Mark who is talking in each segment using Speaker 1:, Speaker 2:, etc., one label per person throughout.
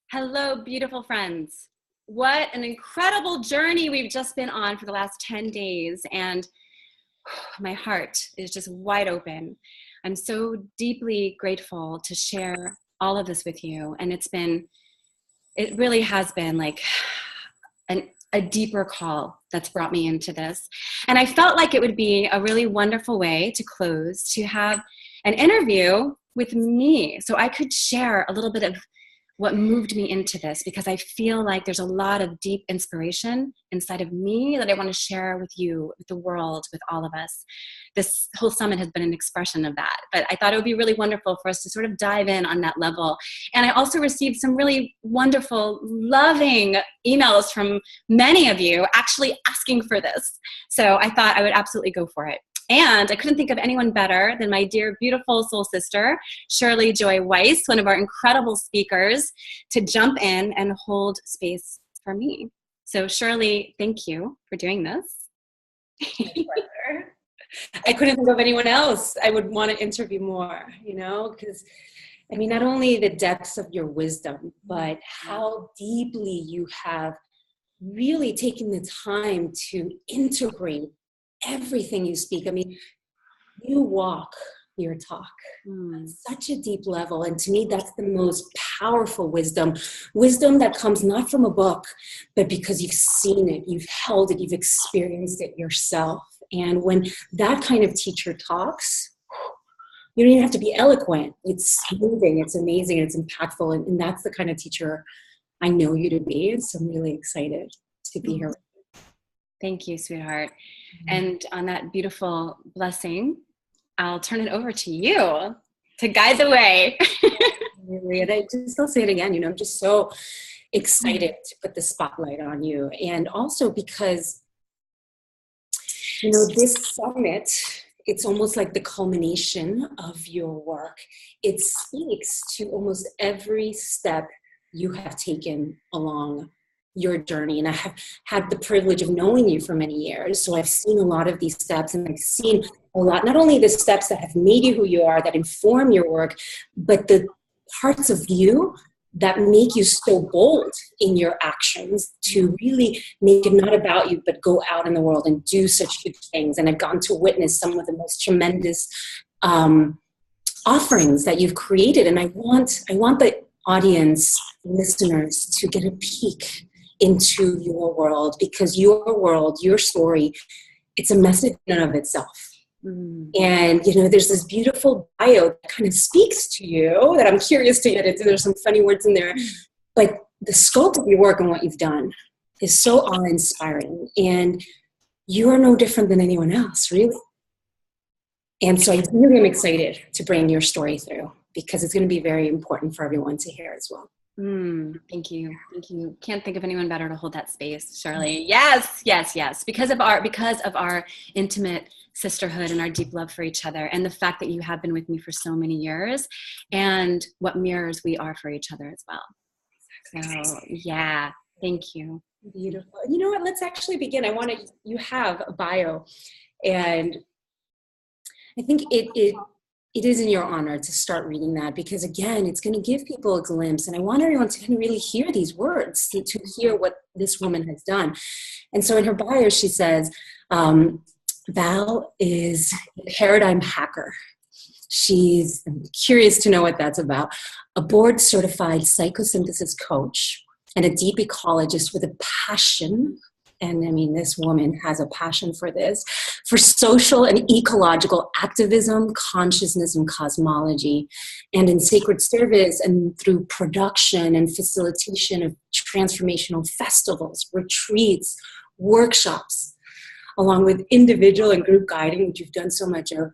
Speaker 1: Hello, beautiful friends. What an incredible journey we've just been on for the last 10 days. And my heart is just wide open. I'm so deeply grateful to share all of this with you. And it really has been like a deeper call that's brought me into this. And I felt like it would be a really wonderful way to close, to have an interview with me so I could share a little bit of what moved me into this, because I feel like there's a lot of deep inspiration inside of me that I want to share with you, with the world, with all of us. This whole summit has been an expression of that, but I thought it would be really wonderful for us to sort of dive in on that level. And I also received some really wonderful, loving emails from many of you actually asking for this. So I thought I would absolutely go for it. And I couldn't think of anyone better than my dear, beautiful soul sister, Shirley Joy Weiss, one of our incredible speakers, to jump in and hold space for me. So Shirley, thank you for doing this.
Speaker 2: I couldn't think of anyone else I would want to interview more, because I mean, not only the depths of your wisdom, but how deeply you have really taken the time to integrate everything you speak. I mean, you walk your talk at such a deep level. And to me, that's the most powerful wisdom that comes not from a book, but because you've seen it, you've held it, you've experienced it yourself. And when that kind of teacher talks, you don't even have to be eloquent. It's moving, it's amazing, it's impactful. And that's the kind of teacher I know you to be. And so I'm really excited to be here.
Speaker 1: Thank you, sweetheart. And on that beautiful blessing, I'll turn it over to you to guide the way.
Speaker 2: And I'll say it again, I'm just so excited to put the spotlight on you. And also because, this summit, it's almost like the culmination of your work. It speaks to almost every step you have taken along your journey. And I have had the privilege of knowing you for many years. So I've seen a lot of these steps, and I've seen a lot, not only the steps that have made you who you are, that inform your work, but the parts of you that make you so bold in your actions to really make it not about you, but go out in the world and do such huge things. And I've gotten to witness some of the most tremendous offerings that you've created. And I want the audience, listeners, to get a peek into your world, because your world, your story, it's a message in and of itself. And, there's this beautiful bio that kind of speaks to you that I'm curious to get into. There's some funny words in there, but the scope of your work and what you've done is so awe-inspiring, and you are no different than anyone else, really. And so I really am excited to bring your story through, because it's going to be very important for everyone to hear as well.
Speaker 1: Thank you. Thank you. Can't think of anyone better to hold that space, Shirley. Yes. Because of our intimate sisterhood and our deep love for each other, and the fact that you have been with me for so many years, and what mirrors we are for each other as well. So yeah, thank you.
Speaker 2: Beautiful. You know what? Let's actually begin. You have a bio, and I think it is in your honor to start reading that, because again, it's going to give people a glimpse. And I want everyone to really hear these words, to hear what this woman has done. And so in her bio, she says, Val is a paradigm hacker. I'm curious to know what that's about. A board certified psychosynthesis coach and a deep ecologist with a passion. And I mean, this woman has a passion for this, for social and ecological activism, consciousness, and cosmology, and in sacred service and through production and facilitation of transformational festivals, retreats, workshops, along with individual and group guiding, which you've done so much of.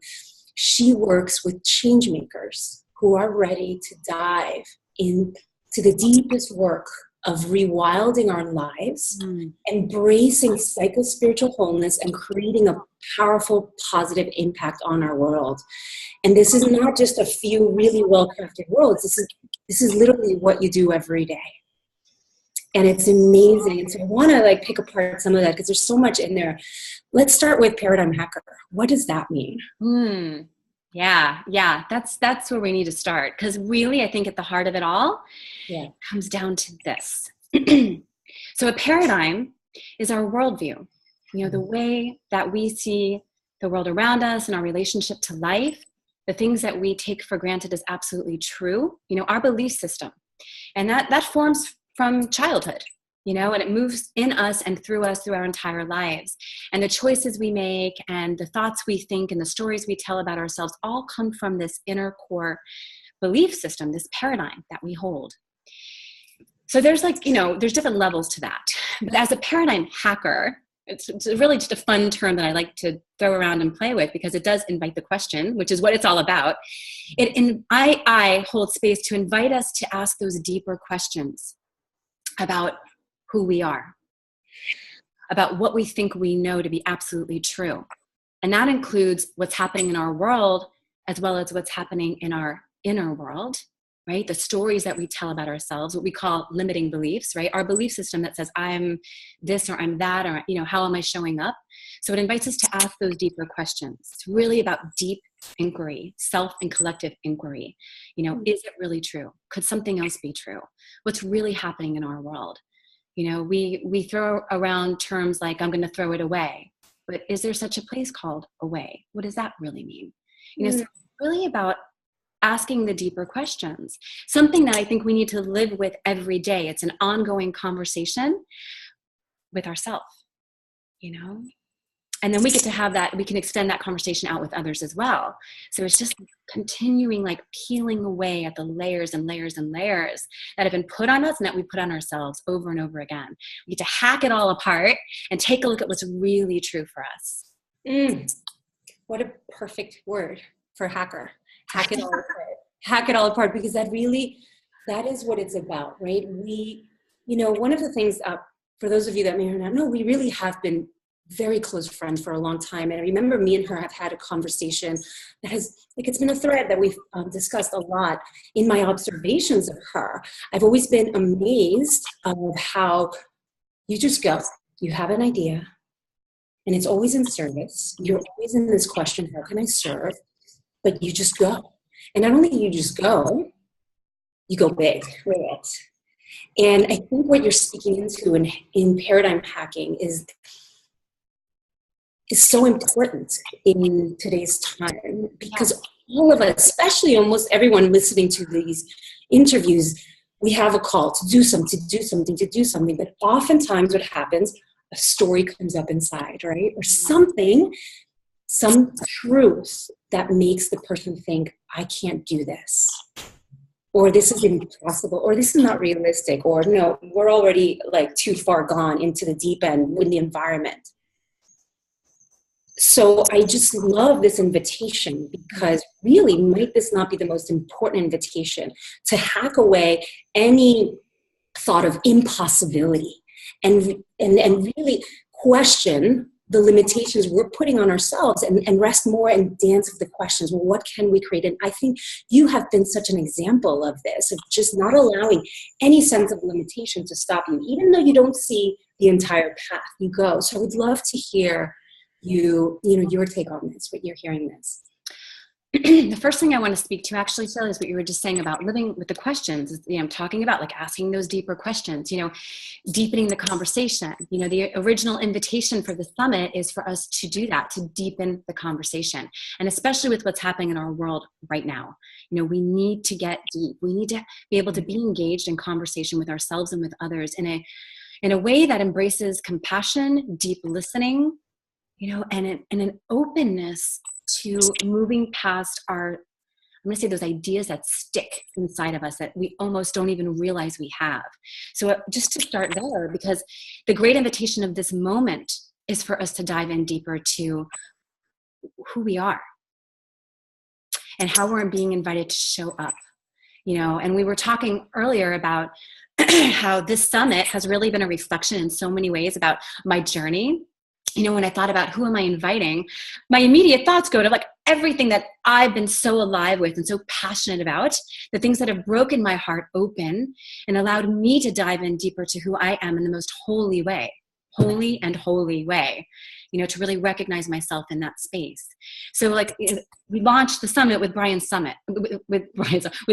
Speaker 2: She works with change makers who are ready to dive into the deepest work of rewilding our lives, embracing psycho-spiritual wholeness, and creating a powerful, positive impact on our world. And this is not just a few really well-crafted words. This is literally what you do every day. And it's amazing. And so I want to pick apart some of that, because there's so much in there. Let's start with paradigm hacker. What does that mean?
Speaker 1: Yeah. That's where we need to start. Because really, I think at the heart of it all,
Speaker 2: Yeah.
Speaker 1: it comes down to this. So a paradigm is our worldview, the way that we see the world around us and our relationship to life, the things that we take for granted as absolutely true, our belief system. And that forms from childhood, and it moves in us and through us through our entire lives. And the choices we make and the thoughts we think and the stories we tell about ourselves all come from this inner core belief system, this paradigm that we hold. So there's there's different levels to that. But as a paradigm hacker, it's really just a fun term that I like to throw around and play with because it does invite the question, which is what it's all about. I hold space to invite us to ask those deeper questions about who we are, about what we think we know to be absolutely true. And that includes what's happening in our world as well as what's happening in our inner world, right? The stories that we tell about ourselves, what we call limiting beliefs, right? Our belief system that says I'm this or I'm that, or, how am I showing up? So it invites us to ask those deeper questions. It's really about deep inquiry, self and collective inquiry. Is it really true? Could something else be true? What's really happening in our world? We throw around terms like I'm going to throw it away, but is there such a place called away? What does that really mean? So it's really about asking the deeper questions, something that I think we need to live with every day. It's an ongoing conversation with ourselves, and then we get to have that, we can extend that conversation out with others as well. So it's just continuing, like peeling away at the layers and layers and layers that have been put on us and that we put on ourselves over and over again. We get to hack it all apart and take a look at what's really true for us.
Speaker 2: What a perfect word for hacker. Hack it all apart. Hack it all apart, because that is what it's about, right? One of the things, for those of you that may or not know, we really have been very close friends for a long time. And I remember me and her have had a conversation that it's been a thread that we've discussed a lot in my observations of her. I've always been amazed of how you just go, you have an idea, and it's always in service. You're always in this question, how can I serve? But you just go. And not only you just go, you go big with it. And I think what you're speaking into in paradigm hacking is so important in today's time, because all of us, especially almost everyone listening to these interviews, we have a call to do something. But oftentimes what happens, a story comes up inside, right? Or something, some truth that makes the person think, I can't do this, or this is impossible, or this is not realistic, or no, we're already like too far gone into the deep end in the environment. So I just love this invitation, because really, might this not be the most important invitation to hack away any thought of impossibility and really question the limitations we're putting on ourselves, and rest more and dance with the questions. Well, what can we create? And I think you have been such an example of this, of just not allowing any sense of limitation to stop you, even though you don't see the entire path you go. So I would love to hear your take on this, what you're hearing this.
Speaker 1: The first thing I want to speak to actually, Phil, is what you were just saying about living with the questions. I'm talking about like asking those deeper questions, deepening the conversation. The original invitation for the summit is for us to do that, to deepen the conversation. And especially with what's happening in our world right now, we need to get deep. We need to be able to be engaged in conversation with ourselves and with others in a way that embraces compassion, deep listening, and an openness to moving past I'm going to say those ideas that stick inside of us that we almost don't even realize we have. So just to start there, because the great invitation of this moment is for us to dive in deeper to who we are and how we're being invited to show up, and we were talking earlier about how this summit has really been a reflection in so many ways about my journey. When I thought about who am I inviting, my immediate thoughts go to like everything that I've been so alive with and so passionate about, the things that have broken my heart open and allowed me to dive in deeper to who I am in the most holy and holy way. to really recognize myself in that space. So like we launched the summit with Brian Swim,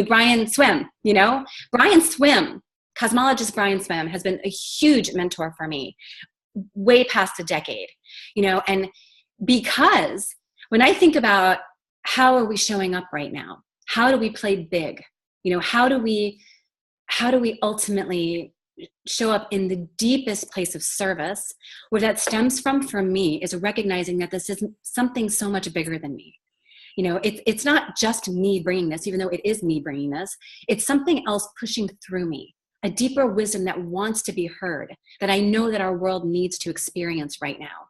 Speaker 1: Brian Swim, cosmologist Brian Swim has been a huge mentor for me way past a decade, and because when I think about how are we showing up right now, how do we play big, how do we ultimately show up in the deepest place of service, where that stems from, for me, is recognizing that this is something so much bigger than me. It's not just me bringing this, even though it is me bringing this. It's something else pushing through me, a deeper wisdom that wants to be heard, that I know that our world needs to experience right now.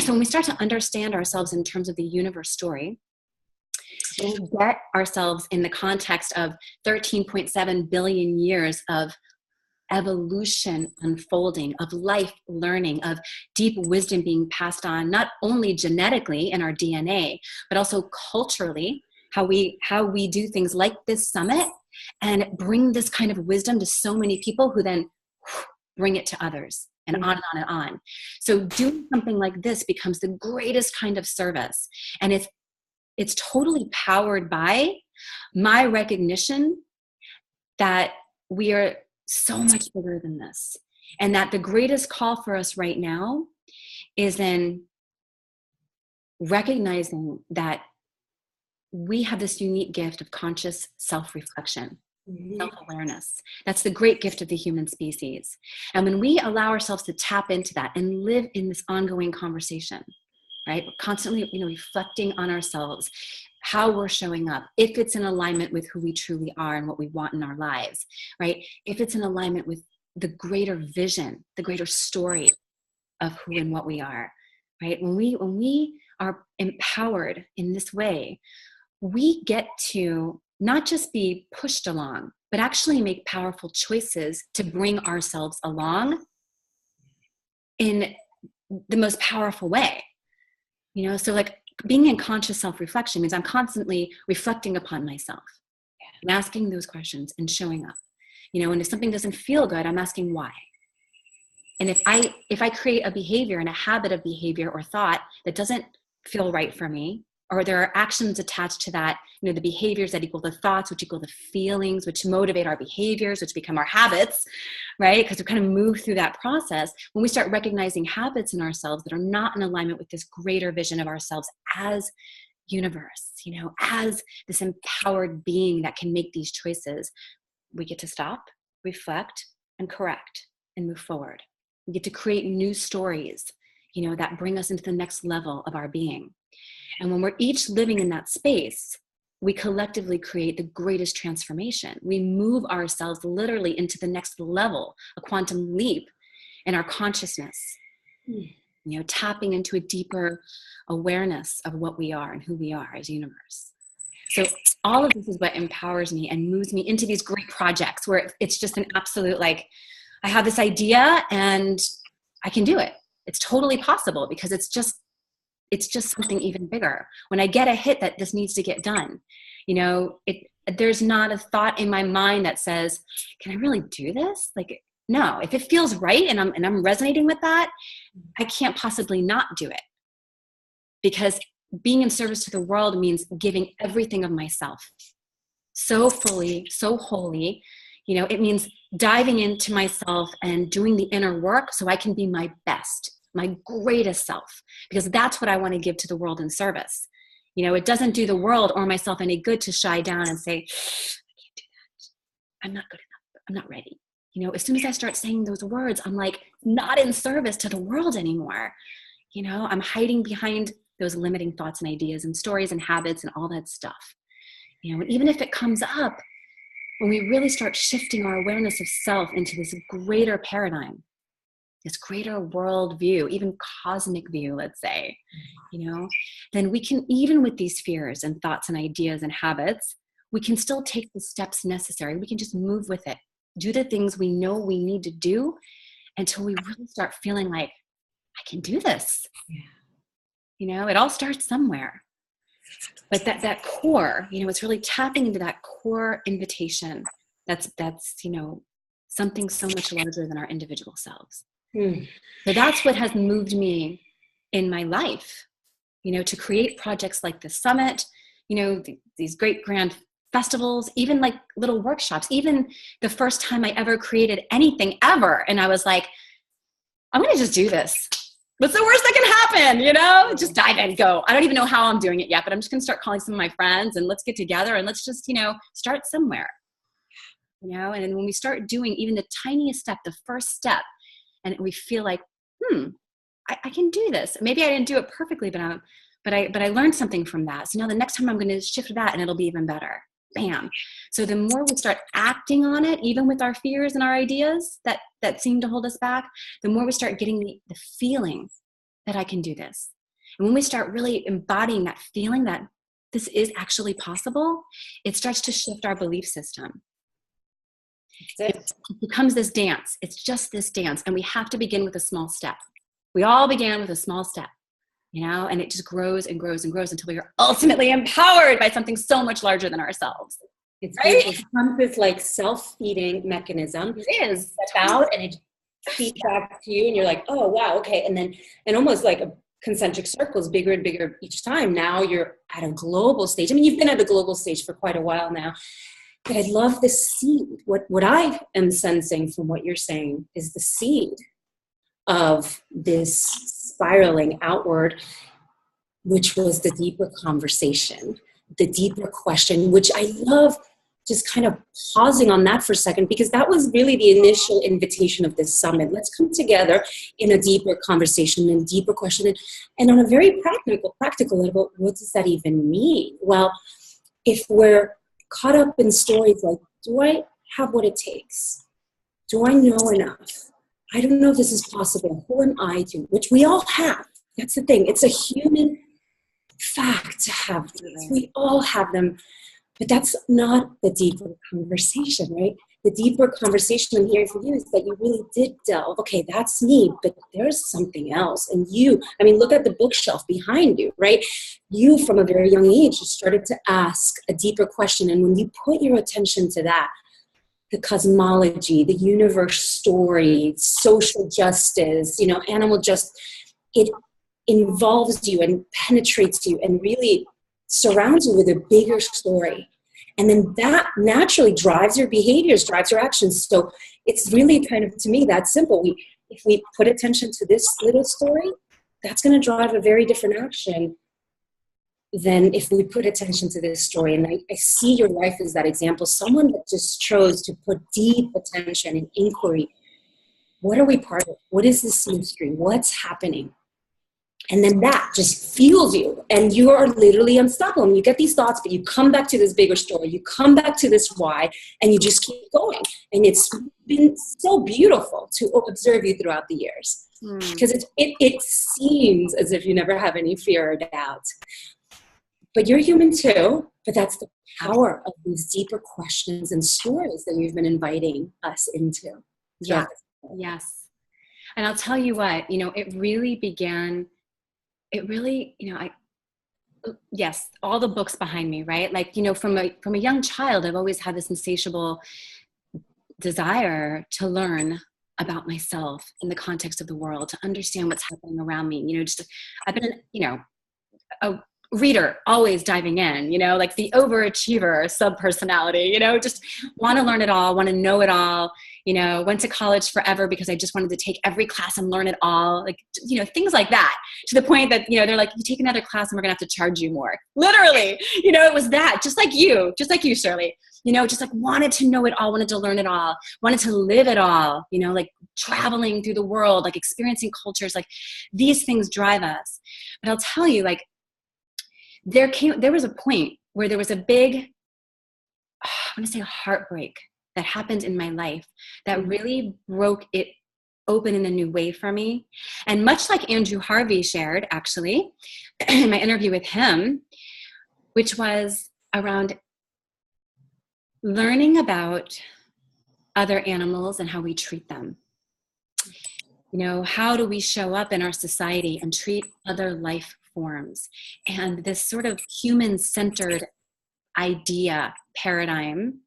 Speaker 1: So when we start to understand ourselves in terms of the universe story, we get ourselves in the context of 13.7 billion years of evolution unfolding, of life learning, of deep wisdom being passed on, not only genetically in our DNA, but also culturally, how we do things like this summit and bring this kind of wisdom to so many people who then bring it to others, and on and on and on. So doing something like this becomes the greatest kind of service. And it's totally powered by my recognition that we are so much bigger than this. And that the greatest call for us right now is in recognizing that we have this unique gift of conscious self-reflection, self-awareness. That's the great gift of the human species. And when we allow ourselves to tap into that and live in this ongoing conversation, right? We're constantly, reflecting on ourselves, how we're showing up, if it's in alignment with who we truly are and what we want in our lives, right? If it's in alignment with the greater vision, the greater story of who and what we are, right? When we are empowered in this way, we get to not just be pushed along, but actually make powerful choices to bring ourselves along in the most powerful way. So like being in conscious self-reflection means I'm constantly reflecting upon myself and asking those questions and showing up. And if something doesn't feel good, I'm asking why. And if I create a behavior and a habit of behavior or thought that doesn't feel right for me, or there are actions attached to that, the behaviors that equal the thoughts, which equal the feelings, which motivate our behaviors, which become our habits, right? Because we kind of move through that process. When we start recognizing habits in ourselves that are not in alignment with this greater vision of ourselves as universe, as this empowered being that can make these choices, we get to stop, reflect, and correct, and move forward. We get to create new stories, that bring us into the next level of our being. And when we're each living in that space, we collectively create the greatest transformation. We move ourselves literally into the next level, a quantum leap in our consciousness, tapping into a deeper awareness of what we are and who we are as a universe. So all of this is what empowers me and moves me into these great projects where it's just an absolute, like, I have this idea and I can do it. It's totally possible because it's just something even bigger. When I get a hit that this needs to get done, there's not a thought in my mind that says, can I really do this? Like, no, if it feels right and I'm resonating with that, I can't possibly not do it. Because being in service to the world means giving everything of myself so fully, so wholly. It means diving into myself and doing the inner work so I can be my best, my greatest self, because that's what I want to give to the world in service. It doesn't do the world or myself any good to shy down and say, I can't do that. I'm not good enough. I'm not ready. As soon as I start saying those words, I'm like not in service to the world anymore. I'm hiding behind those limiting thoughts and ideas and stories and habits and all that stuff. And even if it comes up, when we really start shifting our awareness of self into this greater paradigm, this greater world view, even cosmic view, let's say, then we can, even with these fears and thoughts and ideas and habits, we can still take the steps necessary. We can just move with it, do the things we know we need to do until we really start feeling like, I can do this. Yeah. It all starts somewhere. But that core, it's really tapping into that core invitation. That's something so much larger than our individual selves. So that's what has moved me in my life, to create projects like the summit, these great grand festivals, even like little workshops, even the first time I ever created anything ever. And I was like, I'm going to just do this. What's the worst that can happen? Just dive in, go. I don't even know how I'm doing it yet, but I'm just going to start calling some of my friends and let's get together and let's just, start somewhere, and then when we start doing even the tiniest step, the first step, and we feel like, I can do this. Maybe I didn't do it perfectly, but I learned something from that. So now the next time I'm going to shift that and it'll be even better. Bam. So the more we start acting on it, even with our fears and our ideas that seem to hold us back, the more we start getting the feeling that I can do this. And when we start really embodying that feeling that this is actually possible, it starts to shift our belief system. It becomes this dance. It's just this dance. And we have to begin with a small step. We all began with a small step. And it just grows and grows and grows until we are ultimately empowered by something so much larger than ourselves.
Speaker 2: It becomes this like self-feeding mechanism.
Speaker 1: It is.
Speaker 2: Step out and it feeds back to you and you're like, oh, wow, okay. And almost like a concentric circles, bigger and bigger each time. Now you're at a global stage. I mean, you've been at the global stage for quite a while now. But I love the seed. What I am sensing from what you're saying is the seed of this spiraling outward, which was the deeper conversation, the deeper question, which I love just kind of pausing on that for a second, because that was really the initial invitation of this summit. Let's come together in a deeper conversation and deeper question. And on a very practical level, what does that even mean? Well, if we're caught up in stories like, do I have what it takes? Do I know enough? I don't know if this is possible. Who am I to? Which we all have. That's the thing. It's a human fact to have these. We all have them. But that's not the deeper conversation, right? The deeper conversation I'm hearing from you is that you really did delve. Okay, that's me, but there's something else. And look at the bookshelf behind you, right? You, from a very young age, you started to ask a deeper question. And when you put your attention to that, the cosmology, the universe story, social justice, animal justice, it involves you and penetrates you and really surrounds you with a bigger story. And then that naturally drives your behaviors, drives your actions. So it's really kind of, to me, that simple. If we put attention to this little story, that's going to drive a very different action than if we put attention to this story. And I see your life as that example, someone that just chose to put deep attention and inquiry. What are we part of? What is this mystery? What's happening? And then that just fuels you and you are literally unstoppable. And you get these thoughts, but you come back to this bigger story. You come back to this why, and you just keep going. And it's been so beautiful to observe you throughout the years, because it seems as if you never have any fear or doubt. But you're human too, but that's the power of these deeper questions and stories that you've been inviting us into.
Speaker 1: Yeah. Yes. And I'll tell you what, it really began, yes, all the books behind me, right? Like, from a young child, I've always had this insatiable desire to learn about myself in the context of the world, to understand what's happening around me. I've been, a reader, always diving in, like the overachiever sub-personality, just want to learn it all, want to know it all, went to college forever because I just wanted to take every class and learn it all, like, things like that, to the point that, they're like, you take another class and we're gonna have to charge you more. Literally, it was that, just like you, Shirley, just like wanted to know it all, wanted to learn it all, wanted to live it all, like traveling through the world, like experiencing cultures, like these things drive us. But I'll tell you, like, there was a point where there was a big, I want to say, heartbreak that happened in my life that really broke it open in a new way for me. And much like Andrew Harvey shared, actually, in my interview with him, which was around learning about other animals and how we treat them. How do we show up in our society and treat other life forms? And this sort of human-centered idea, paradigm,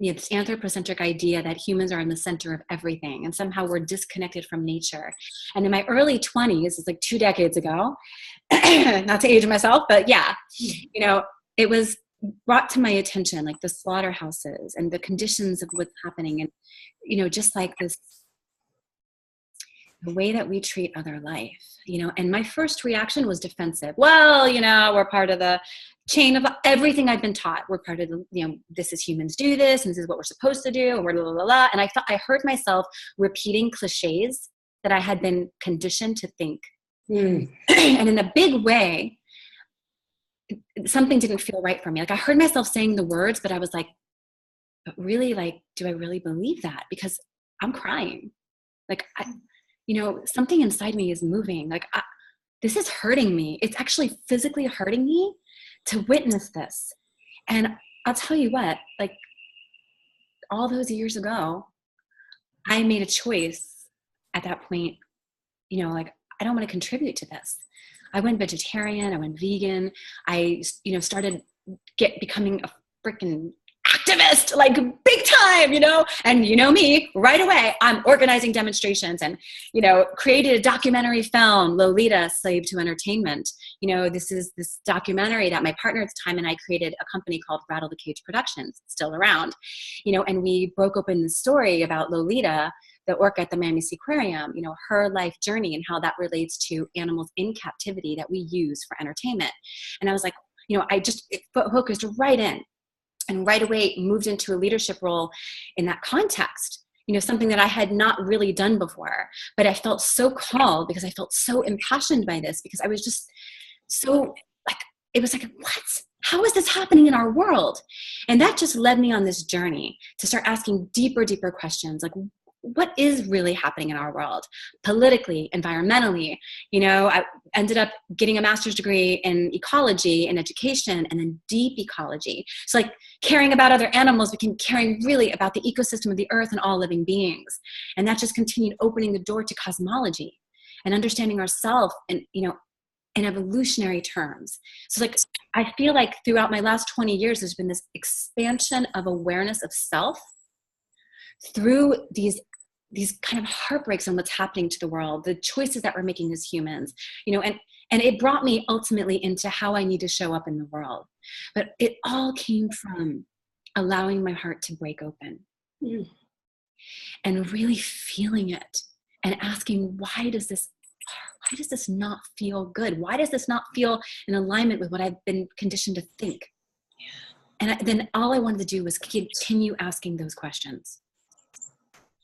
Speaker 1: this anthropocentric idea that humans are in the center of everything and somehow we're disconnected from nature. And in my early 20s, it's like 2 decades ago, not to age myself, but yeah, it was brought to my attention, like the slaughterhouses and the conditions of what's happening. And, just like this, the way that we treat other life, and my first reaction was defensive. Well, we're part of the chain of everything I've been taught. We're part of the, this is humans do this, and this is what we're supposed to do, and we're blah, blah, blah, blah. And I heard myself repeating cliches that I had been conditioned to think. And in a big way, something didn't feel right for me. Like I heard myself saying the words, but I was like, but really, like, do I really believe that? Because I'm crying. Like, something inside me is moving. Like, this is hurting me. It's actually physically hurting me to witness this. And I'll tell you what, like all those years ago, I made a choice at that point, like, I don't want to contribute to this. I went vegetarian, I went vegan. I, started becoming a freaking activist, like big time, and me, right away, I'm organizing demonstrations and, created a documentary film, Lolita, Slave to Entertainment. This is this documentary that my partner at the time and I created a company called Rattle the Cage Productions, still around, and we broke open the story about Lolita, the orca at the Miami Seaquarium, her life journey and how that relates to animals in captivity that we use for entertainment. And I was like, I just focused right in. And right away moved into a leadership role in that context, something that I had not really done before. But I felt so called because I felt so impassioned by this, because I was just so like, it was like, what? How is this happening in our world? And that just led me on this journey to start asking deeper questions, like, what is really happening in our world, politically, environmentally? I ended up getting a master's degree in ecology and education, and then deep ecology. So like caring about other animals became caring really about the ecosystem of the earth and all living beings. And that just continued opening the door to cosmology and understanding ourselves and, in evolutionary terms. So like, I feel like throughout my last 20 years, there's been this expansion of awareness of self through these kind of heartbreaks on what's happening to the world, the choices that we're making as humans, and it brought me ultimately into how I need to show up in the world. But it all came from allowing my heart to break open and really feeling it and asking, why does this not feel good? Why does this not feel in alignment with what I've been conditioned to think? And then all I wanted to do was continue asking those questions.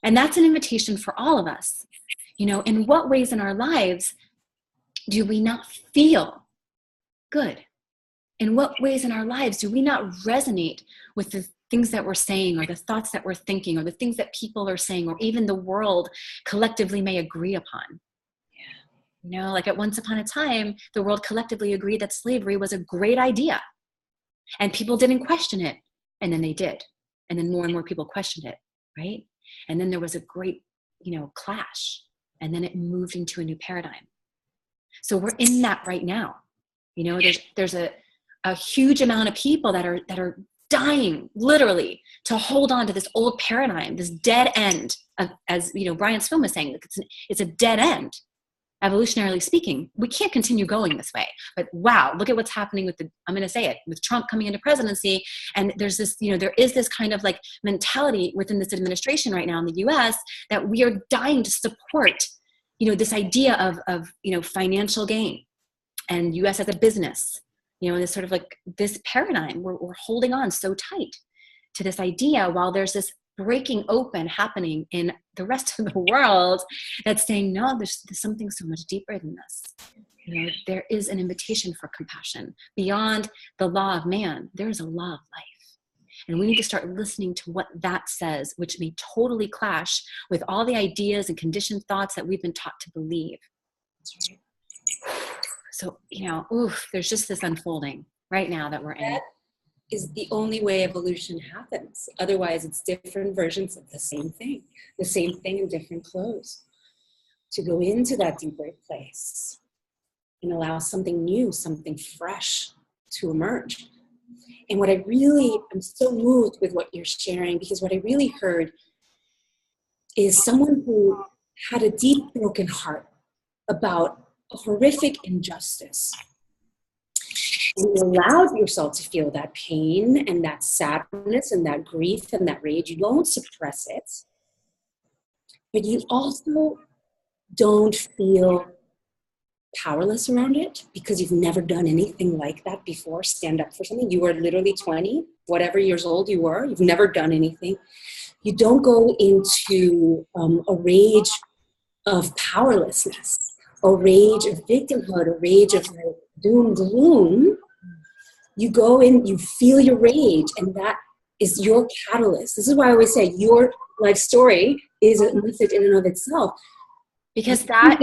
Speaker 1: And that's an invitation for all of us. In what ways in our lives do we not feel good? In what ways in our lives do we not resonate with the things that we're saying, or the thoughts that we're thinking, or the things that people are saying, or even the world collectively may agree upon? Like at once upon a time, the world collectively agreed that slavery was a great idea. And people didn't question it. And then they did. And then more and more people questioned it, right? And then there was a great, clash. And then it moved into a new paradigm. So we're in that right now. There's a huge amount of people that are dying literally to hold on to this old paradigm, this dead end of, as Brian Swim was saying, it's a dead end. Evolutionarily speaking, we can't continue going this way. But wow, look at what's happening with Trump coming into presidency. And there's this, there is this kind of like mentality within this administration right now in the US that we are dying to support, this idea of financial gain and US as a business, this sort of like this paradigm. We're holding on so tight to this idea while there's this breaking open happening in the rest of the world that's saying, no, there's something so much deeper than this. There is an invitation for compassion. Beyond the law of man, there is a law of life. And we need to start listening to what that says, which may totally clash with all the ideas and conditioned thoughts that we've been taught to believe. So, there's just this unfolding right now that we're in.
Speaker 2: Is the only way evolution happens. Otherwise, it's different versions of the same thing in different clothes. To go into that deeper place and allow something new, something fresh to emerge. And what I'm so moved with what you're sharing, because what I really heard is someone who had a deep broken heart about a horrific injustice. And you allowed yourself to feel that pain and that sadness and that grief and that rage. You don't suppress it, but you also don't feel powerless around it because you've never done anything like that before. Stand up for something. You were literally 20, whatever years old you were. You've never done anything. You don't go into a rage of powerlessness, a rage of victimhood, a rage of like doom, gloom. You go in, you feel your rage, and that is your catalyst. This is why I always say your life story is a message in and of itself.
Speaker 1: Because that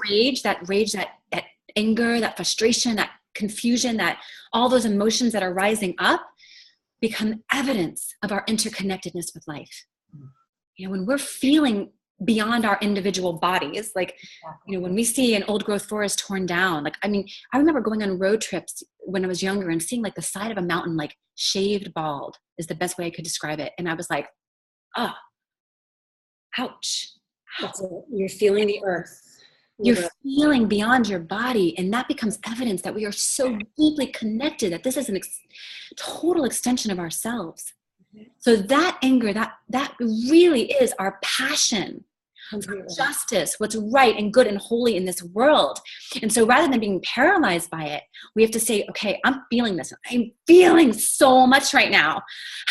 Speaker 1: rage, that anger, that frustration, that confusion, that all those emotions that are rising up become evidence of our interconnectedness with life. You know, when we're feeling beyond our individual bodies, like, you know, when we see an old growth forest torn down, like, I mean, I remember going on road trips when I was younger and seeing like the side of a mountain, like shaved bald is the best way I could describe it. And I was like, oh, ouch.
Speaker 2: That's it. You're feeling the earth.
Speaker 1: You're feeling beyond your body, and that becomes evidence that we are so deeply connected, that this is a total extension of ourselves. So that anger, that really is our passion for justice, what's right and good and holy in this world. And so rather than being paralyzed by it, we have to say, okay, I'm feeling this. I'm feeling so much right now.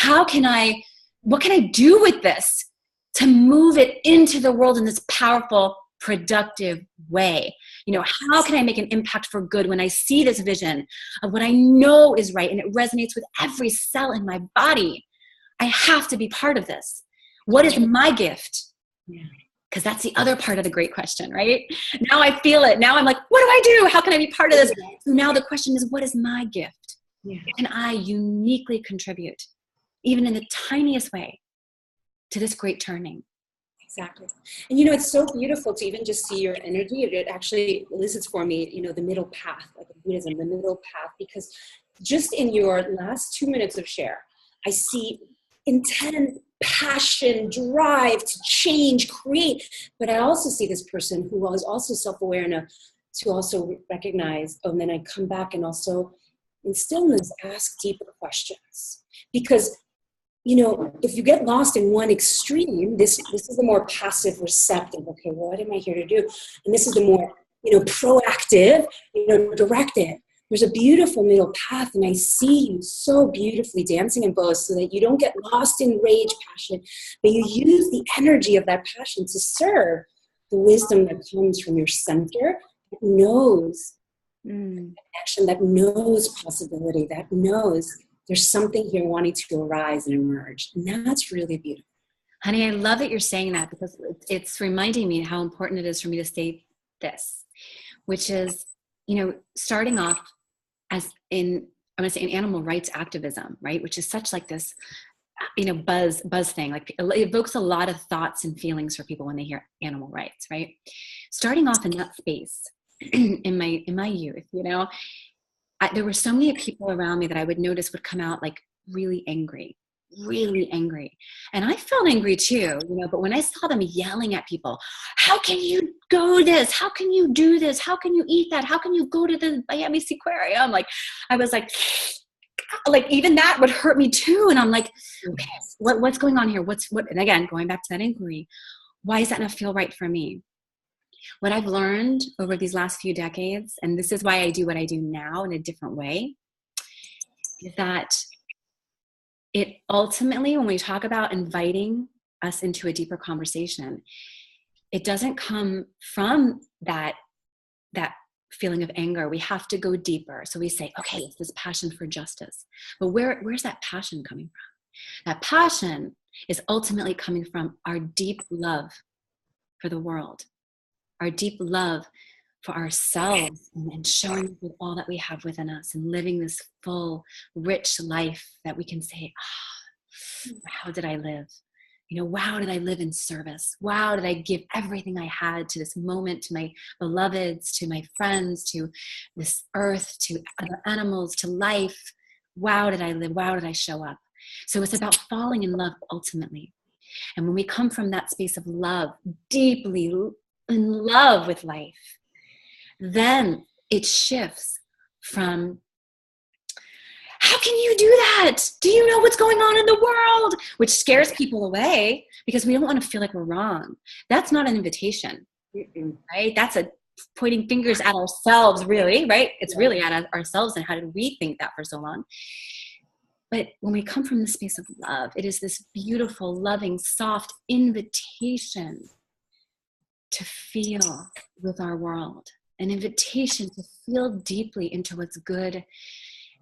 Speaker 1: What can I do with this to move it into the world in this powerful, productive way? You know, how can I make an impact for good when I see this vision of what I know is right and it resonates with every cell in my body? I have to be part of this. What is my gift? Because that's the other part of the great question, right? Now I feel it. Now I'm like, what do I do? How can I be part of this? So now the question is, what is my gift? What can I uniquely contribute, even in the tiniest way, to this great turning?
Speaker 2: Exactly. And, you know, it's so beautiful to even just see your energy. It actually elicits for me, you know, the middle path, like in Buddhism, the middle path, because just in your last 2 minutes of share, I see intense passion, drive to change, create. But I also see this person who was also self-aware enough to also recognize, oh, and then I come back and also in stillness ask deeper questions. Because, you know, if you get lost in one extreme, this is the more passive receptive. Okay, well, what am I here to do? And this is the more, you know, proactive, you know, directive. There's a beautiful middle path, and I see you so beautifully dancing in both so that you don't get lost in rage, passion, but you use the energy of that passion to serve the wisdom that comes from your center that knows action, that knows possibility, that knows there's something here wanting to arise and emerge. And that's really beautiful.
Speaker 1: Honey, I love that you're saying that, because it's reminding me how important it is for me to say this, which is, you know, starting off as in, I'm going to say, in animal rights activism, right? Which is such like this, you know, buzz thing. Like it evokes a lot of thoughts and feelings for people when they hear animal rights, right? Starting off in that space in my youth, you know, there were so many people around me that I would notice would come out like really angry. And I felt angry too, you know, but when I saw them yelling at people, how can you go this? How can you do this? How can you eat that? How can you go to the Miami Seaquarium? Like, I was like even that would hurt me too. And I'm like, okay, what's going on here? And again, going back to that inquiry, why does that not feel right for me? What I've learned over these last few decades, and this is why I do what I do now in a different way, is that it ultimately, when we talk about inviting us into a deeper conversation, it doesn't come from that feeling of anger. We have to go deeper. So we say, okay, it's this passion for justice. But where's that passion coming from? That passion is ultimately coming from our deep love for the world, our deep love for ourselves, and showing with all that we have within us and living this full, rich life that we can say, how did I live? You know, wow, did I live in service? Wow, did I give everything I had to this moment, to my beloveds, to my friends, to this earth, to other animals, to life? Wow, did I live? Wow, did I show up? So it's about falling in love ultimately. And when we come from that space of love, deeply in love with life, then it shifts from, how can you do that? Do you know what's going on in the world? Which scares people away because we don't want to feel like we're wrong. That's not an invitation, right? That's a pointing fingers at ourselves, really, right? It's really at ourselves, and how did we think that for so long? But when we come from the space of love, it is this beautiful, loving, soft invitation to feel with our world, an invitation to feel deeply into what's good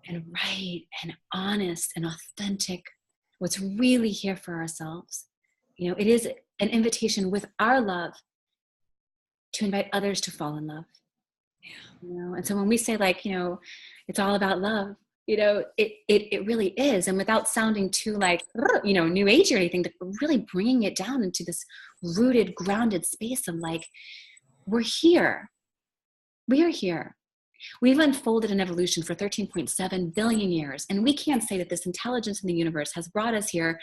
Speaker 1: and right and honest and authentic, what's really here for ourselves. You know, it is an invitation with our love to invite others to fall in love. You know, and so when we say, like, you know, it's all about love, you know, it really is. And without sounding too like, you know, new age or anything, but really bringing it down into this rooted, grounded space of like, we're here. We are here. We've unfolded an evolution for 13.7 billion years. And we can't say that this intelligence in the universe has brought us here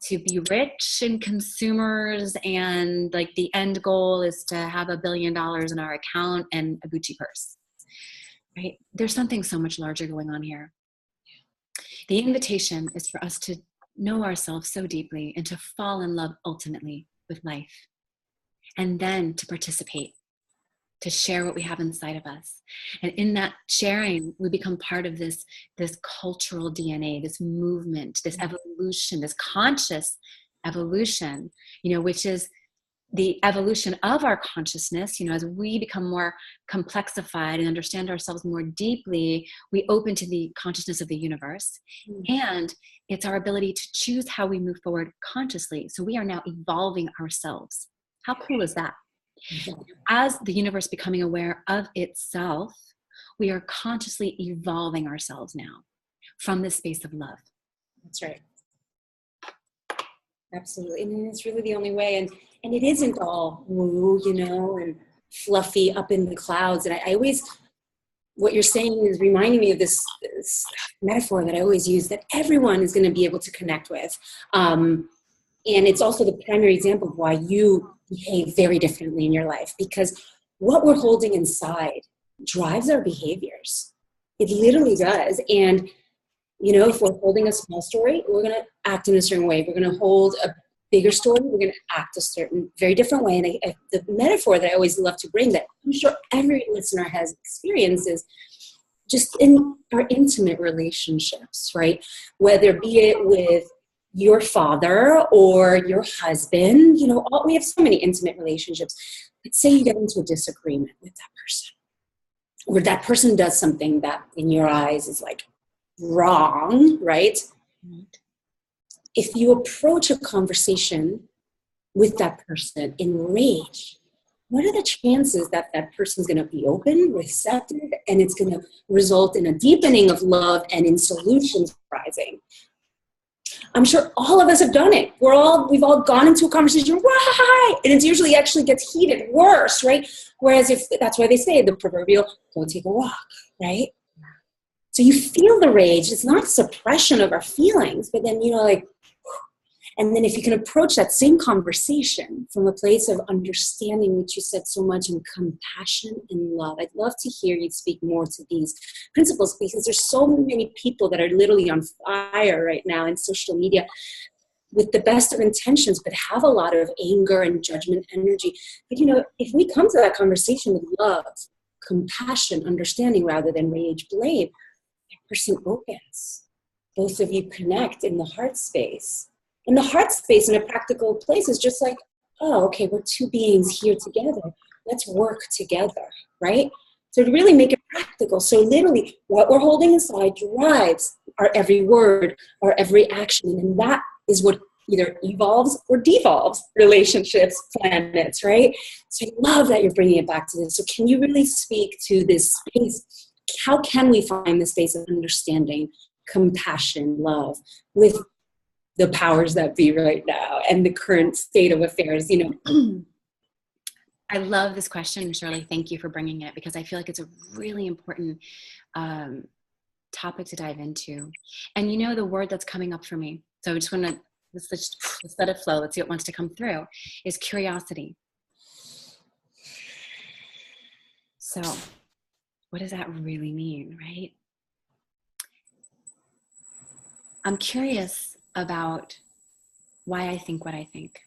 Speaker 1: to be rich and consumers, and like the end goal is to have $1 billion in our account and a Gucci purse, right? There's something so much larger going on here. The invitation is for us to know ourselves so deeply and to fall in love ultimately with life, and then to participate, to share what we have inside of us. And in that sharing, we become part of this cultural DNA, this movement, this evolution, this conscious evolution, you know, which is the evolution of our consciousness. You know, as we become more complexified and understand ourselves more deeply, we open to the consciousness of the universe. And it's our ability to choose how we move forward consciously. So we are now evolving ourselves. How cool is that? As the universe becoming aware of itself, we are consciously evolving ourselves now from this space of love.
Speaker 2: That's right. Absolutely. And it's really the only way. And it isn't all woo, you know, and fluffy up in the clouds. And I always, what you're saying is reminding me of this metaphor that I always use, that everyone is going to be able to connect with. And it's also the primary example of why you behave very differently in your life, because what we're holding inside drives our behaviors. It literally does. And, you know, if we're holding a small story, we're going to act in a certain way. If we're going to hold a bigger story, we're going to act a certain, very different way. And the metaphor that I always love to bring, that I'm sure every listener has experienced, is just in our intimate relationships, right? Whether be it with your father or your husband, you know, we have so many intimate relationships. Let's say you get into a disagreement with that person, or that person does something that in your eyes is like wrong, right? If you approach a conversation with that person in rage, what are the chances that that person's going to be open, receptive, and it's going to result in a deepening of love and in solutions rising? I'm sure all of us have done it. We've all gone into a conversation, right? And it's usually actually gets heated, worse, right? Whereas if that's why they say the proverbial go take a walk, right? So you feel the rage. It's not suppression of our feelings, but then, you know, like, and then if you can approach that same conversation from a place of understanding, which you said so much, and compassion and love. I'd love to hear you speak more to these principles, because there's so many people that are literally on fire right now in social media with the best of intentions, but have a lot of anger and judgment energy. But, you know, if we come to that conversation with love, compassion, understanding, rather than rage, blame, that person opens. Both of you connect in the heart space. And the heart space in a practical place is just like, oh, okay, we're two beings here together. Let's work together, right? So to really make it practical. So literally what we're holding inside drives our every word, our every action. And that is what either evolves or devolves relationships, planets, right? So I love that you're bringing it back to this. So can you really speak to this space? How can we find the space of understanding, compassion, love with the powers that be right now and the current state of affairs, you know?
Speaker 1: I love this question, Shirley. Thank you for bringing it, because I feel like it's a really important topic to dive into. And the word that's coming up for me, so I just want to, let's let it flow. Let's see what wants to come through, is curiosity. So what does that really mean, right? I'm curious about why I think what I think.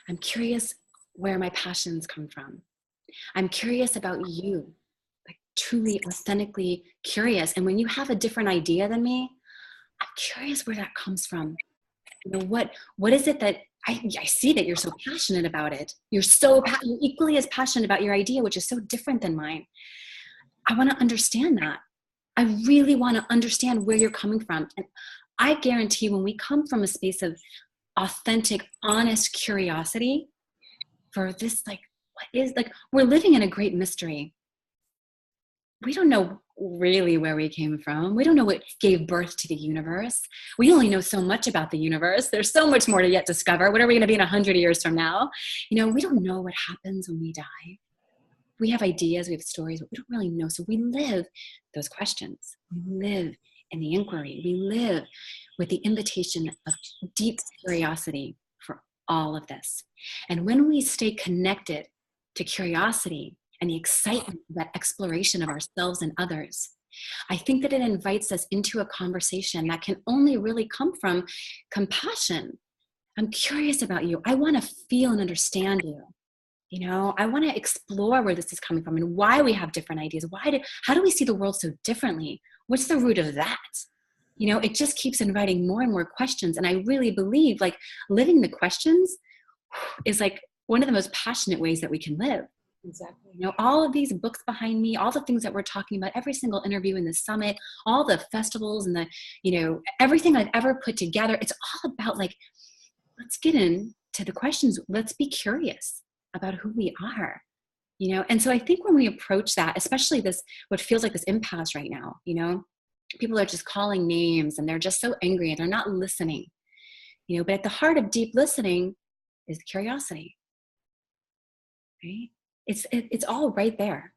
Speaker 1: I'm curious where my passions come from. I'm curious about you, like truly, authentically curious. And when you have a different idea than me, I'm curious where that comes from. What is it that I see that you're so passionate about it. You're equally as passionate about your idea, which is so different than mine. I want to understand that. I really want to understand where you're coming from. And I guarantee when we come from a space of authentic, honest curiosity for this, we're living in a great mystery. We don't know really where we came from. We don't know what gave birth to the universe. We only know so much about the universe. There's so much more to yet discover. What are we going to be in 100 years from now? We don't know what happens when we die. We have ideas, we have stories, but we don't really know. So we live those questions. We live in the inquiry. We live with the invitation of deep curiosity for all of this. And when we stay connected to curiosity and the excitement of that exploration of ourselves and others, I think that it invites us into a conversation that can only really come from compassion. I'm curious about you. I want to feel and understand you. I want to explore where this is coming from and why we have different ideas. How do we see the world so differently? What's the root of that? It just keeps inviting more and more questions. And I really believe living the questions is one of the most passionate ways that we can live.
Speaker 2: Exactly.
Speaker 1: All of these books behind me, all the things that we're talking about, every single interview in the summit, all the festivals and the, everything I've ever put together, it's all about let's get into the questions. Let's be curious about who we are, And so I think when we approach that, especially what feels like this impasse right now, people are just calling names and they're just so angry and they're not listening, but at the heart of deep listening is curiosity, right? It's all right there.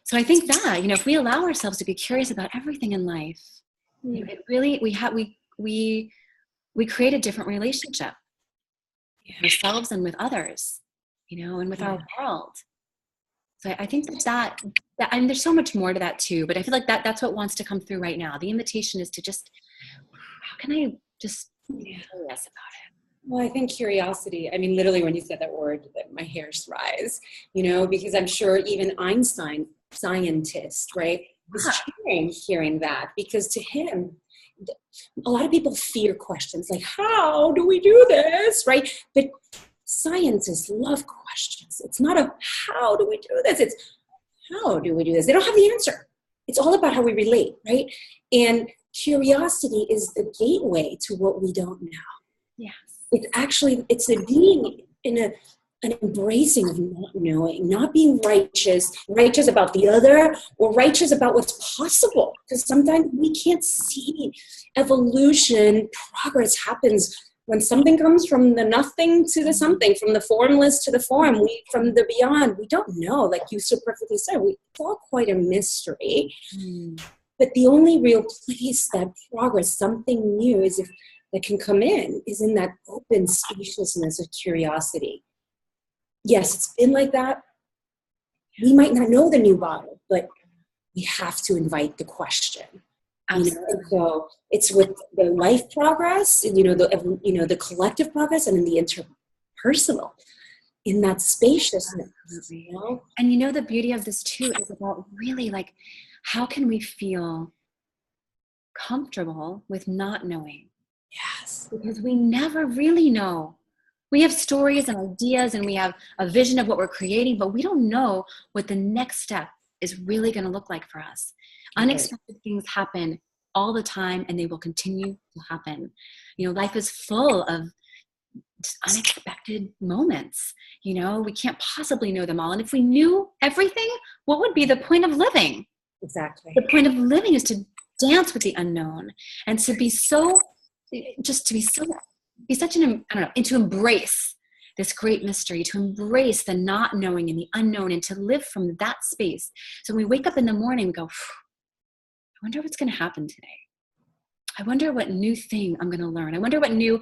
Speaker 1: So I think that, if we allow ourselves to be curious about everything in life, it really, we create a different relationship with ourselves and with others, and with our world. So I think that I mean, there's so much more to that too, but I feel like that's what wants to come through right now. The invitation is to just, how can I just be curious about it?
Speaker 2: Well, I think curiosity, I mean, literally when you said that word, that my hairs rise, because I'm sure even Einstein, scientist, right, was hearing that, because to him, a lot of people fear questions like, how do we do this, right? But scientists love questions. It's not a how do we do this, it's how do we do this? They don't have the answer. It's all about how we relate, right? And curiosity is the gateway to what we don't know.
Speaker 1: Yes.
Speaker 2: It's a being in an embracing of not knowing, not being righteous about the other, or righteous about what's possible. Because sometimes we can't see evolution. Progress happens when something comes from the nothing to the something, from the formless to the form, from the beyond. We don't know, like you so perfectly said, it's all quite a mystery. But the only real place that progress, something new, that can come in is in that open spaciousness of curiosity. Yes, it's been like that. We might not know the new bottle, but we have to invite the question. So it's with the life progress, and the collective progress, and in the interpersonal, in that spaciousness.
Speaker 1: And the beauty of this too is about really how can we feel comfortable with not knowing?
Speaker 2: Yes,
Speaker 1: because we never really know. We have stories and ideas and we have a vision of what we're creating, but we don't know what the next step is really going to look like for us. Unexpected things happen all the time, and they will continue to happen. Life is full of unexpected moments. We can't possibly know them all. And if we knew everything, what would be the point of living?
Speaker 2: Exactly.
Speaker 1: The point of living is to dance with the unknown and to be such an, and to embrace this great mystery, to embrace the not knowing and the unknown, and to live from that space. So when we wake up in the morning, we go, I wonder what's going to happen today. I wonder what new thing I'm going to learn. I wonder what new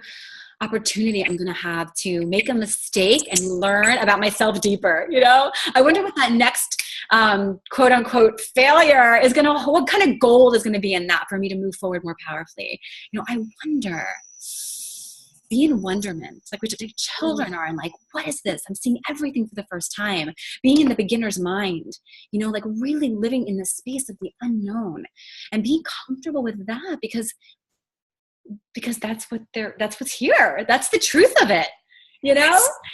Speaker 1: opportunity I'm going to have to make a mistake and learn about myself deeper. I wonder what that next quote unquote failure is going to, what kind of gold is going to be in that for me to move forward more powerfully. I wonder, be in wonderment, like children are, and like, what is this? I'm seeing everything for the first time, being in the beginner's mind, like really living in the space of the unknown and being comfortable with that because that's what's here. That's the truth of it,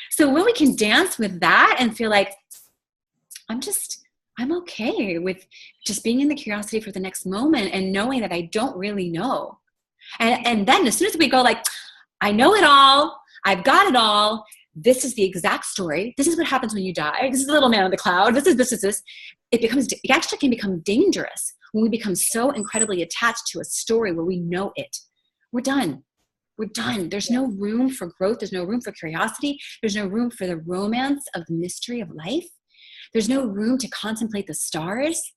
Speaker 1: So when we can dance with that and feel like, I'm okay with just being in the curiosity for the next moment and knowing that I don't really know. And then as soon as we go like, I know it all, I've got it all, this is the exact story, this is what happens when you die, this is the little man on the cloud, this. It actually can become dangerous when we become so incredibly attached to a story where we know it. We're done. There's no room for growth. There's no room for curiosity. There's no room for the romance of the mystery of life. There's no room to contemplate the stars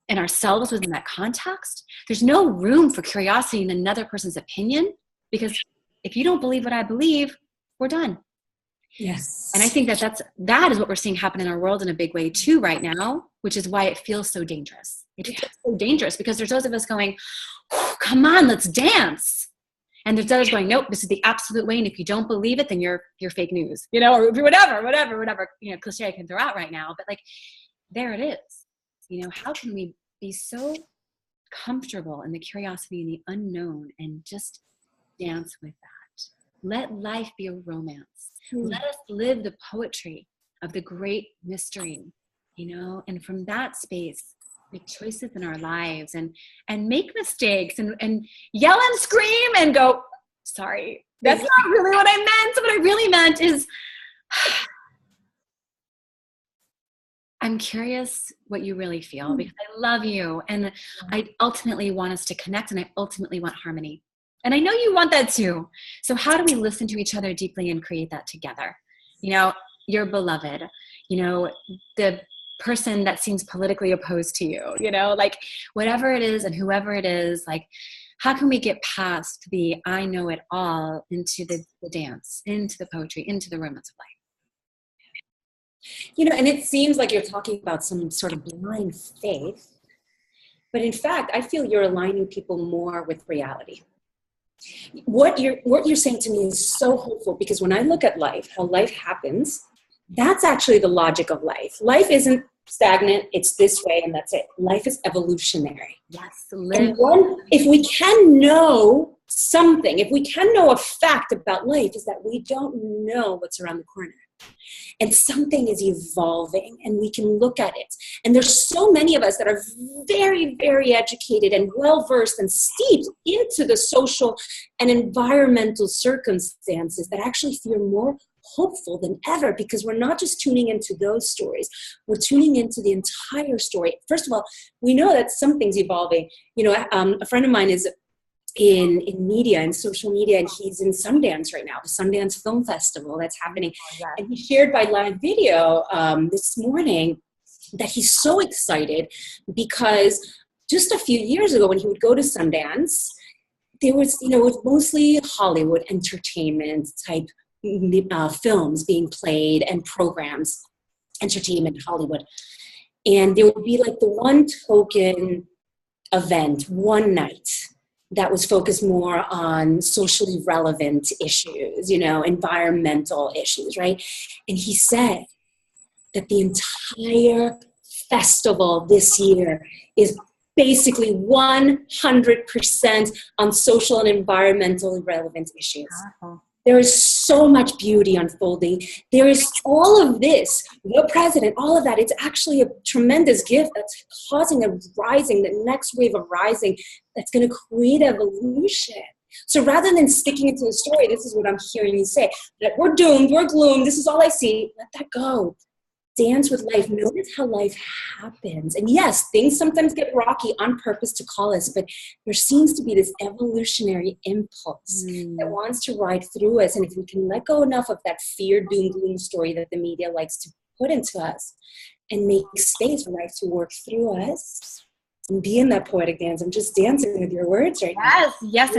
Speaker 1: and ourselves within that context. There's no room for curiosity in another person's opinion, because if you don't believe what I believe, we're done.
Speaker 2: Yes.
Speaker 1: And I think that is what we're seeing happen in our world in a big way too right now, which is why it feels so dangerous. It feels so dangerous because there's those of us going, oh, come on, let's dance. And there's others going, nope, this is the absolute way. And if you don't believe it, then you're fake news, or whatever, cliche I can throw out right now. But like, there it is. How can we be so comfortable in the curiosity and the unknown and just dance with that? Let life be a romance. Let us live the poetry of the great mystery, and from that space, make choices in our lives and make mistakes and yell and scream and go, sorry, that's not really what I meant. What I really meant is, I'm curious what you really feel because I love you. And I ultimately want us to connect, and I ultimately want harmony. And I know you want that too. So how do we listen to each other deeply and create that together? Your beloved, the person that seems politically opposed to you, like whatever it is and whoever it is, like how can we get past the I know it all into the dance, into the poetry, into the romance of life?
Speaker 2: And it seems like you're talking about some sort of blind faith, but in fact, I feel you're aligning people more with reality. What you're saying to me is so hopeful, because when I look at life, how life happens, that's actually the logic of life. Life isn't stagnant, it's this way and that's it. Life is evolutionary.
Speaker 1: Yes.
Speaker 2: And if we can know something, if we can know a fact about life, is that we don't know what's around the corner. And something is evolving and we can look at it. And there's so many of us that are very, very educated and well-versed and steeped into the social and environmental circumstances that actually feel more hopeful than ever, because we're not just tuning into those stories. We're tuning into the entire story. First of all, we know that something's evolving. A friend of mine is in media and social media, and he's in Sundance right now, the Sundance Film Festival that's happening. And he shared by live video this morning that he's so excited because just a few years ago when he would go to Sundance, there was, it was mostly Hollywood entertainment type films being played and programs, entertainment, Hollywood. And there would be like the one token event, one night, that was focused more on socially relevant issues, environmental issues, right? And he said that the entire festival this year is basically 100% on social and environmentally relevant issues. There is so much beauty unfolding. There is all of this, the president, all of that. It's actually a tremendous gift that's causing the next wave of rising that's going to create evolution. So rather than sticking into the story, this is what I'm hearing you say, that we're doomed, we're gloom, this is all I see. Let that go. Dance with life. Notice how life happens. And yes, things sometimes get rocky on purpose to call us, but there seems to be this evolutionary impulse that wants to ride through us. And if we can let go enough of that fear, doom, gloom story that the media likes to put into us and make space for life to work through us, and be in that poetic dance. I'm just dancing with your words right now.
Speaker 1: Yes.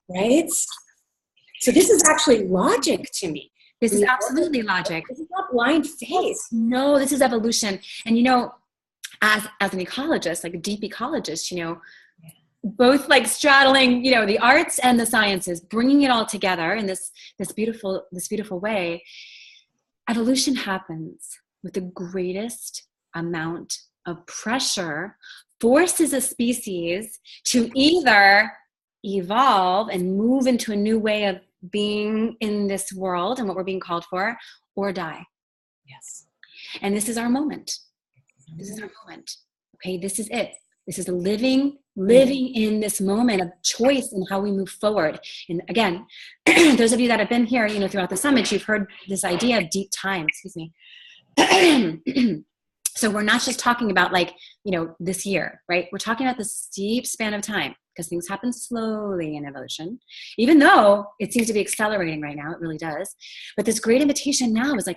Speaker 2: Right? So this is actually logic to me.
Speaker 1: This is absolutely logic.
Speaker 2: This is not blind faith.
Speaker 1: No, this is evolution. And as an ecologist, like a deep ecologist, both like straddling, the arts and the sciences, bringing it all together in this beautiful way. Evolution happens with the greatest amount of pressure, forces a species to either evolve and move into a new way of being in this world and what we're being called for, or die.
Speaker 2: Yes.
Speaker 1: And this is our moment. This is our moment. Okay, this is it. This is living in this moment of choice and how we move forward. And again, those of you that have been here, throughout the summit, you've heard this idea of deep time. Excuse me. So we're not just talking about this year, right? We're talking about this deep span of time, because things happen slowly in evolution, even though it seems to be accelerating right now. It really does. But this great invitation now is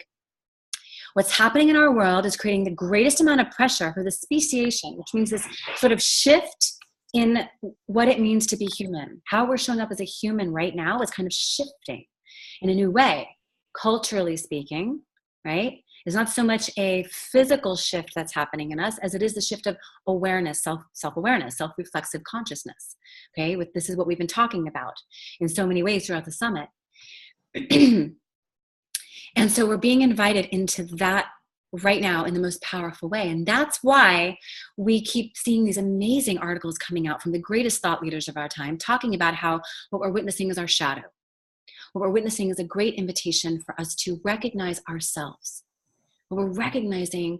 Speaker 1: what's happening in our world is creating the greatest amount of pressure for the speciation, which means this sort of shift in what it means to be human. How we're showing up as a human right now is kind of shifting in a new way, culturally speaking, right? It's not so much a physical shift that's happening in us as it is the shift of awareness, self-awareness, self-reflexive consciousness. Okay, this is what we've been talking about in so many ways throughout the summit. And so we're being invited into that right now in the most powerful way. And that's why we keep seeing these amazing articles coming out from the greatest thought leaders of our time, talking about how what we're witnessing is our shadow. What we're witnessing is a great invitation for us to recognize ourselves. What we're recognizing,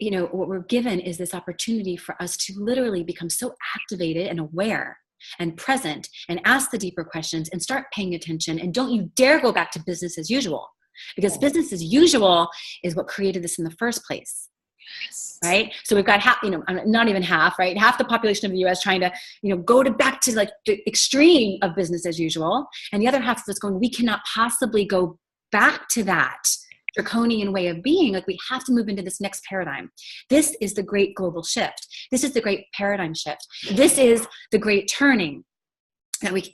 Speaker 1: what we're given is this opportunity for us to literally become so activated and aware and present and ask the deeper questions and start paying attention. And don't you dare go back to business as usual, because business as usual is what created this in the first place. Yes. Right? So we've got half, not even half, right? Half the population of the US trying to, go back to the extreme of business as usual. And the other half is going, we cannot possibly go back to that draconian way of being. We have to move into this next paradigm. This is the great global shift. This is the great paradigm shift. This is the great turning that we've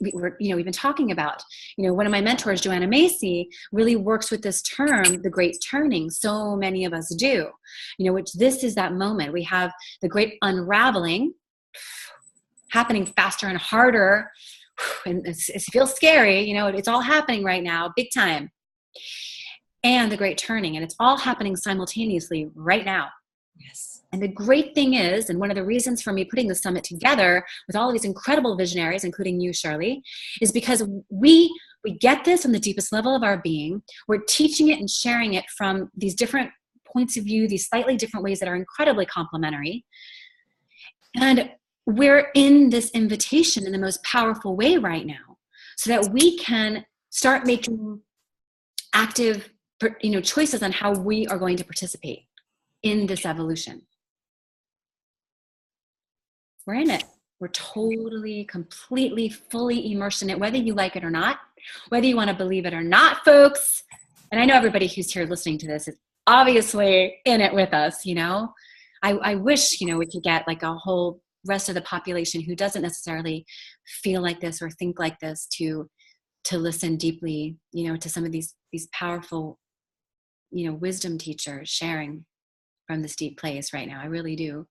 Speaker 1: been talking about. One of my mentors, Joanna Macy, really works with this term, the great turning. So many of us do, which this is that moment. We have the great unraveling happening faster and harder. And it feels scary. It's all happening right now, big time. And the great turning. And it's all happening simultaneously right now. Yes. And the great thing is, and one of the reasons for me putting the summit together with all of these incredible visionaries, including you, Shirley, is because we get this on the deepest level of our being. We're teaching it and sharing it from these different points of view, these slightly different ways that are incredibly complementary. And we're in this invitation in the most powerful way right now, so that we can start making active choices on how we are going to participate in this evolution. We're in it. We're totally, completely, fully immersed in it, whether you like it or not, whether you want to believe it or not, folks. And I know everybody who's here listening to this is obviously in it with us, I wish, we could get a whole rest of the population who doesn't necessarily feel like this or think like this to listen deeply, to some of these powerful, wisdom teachers sharing from this deep place right now. I really do,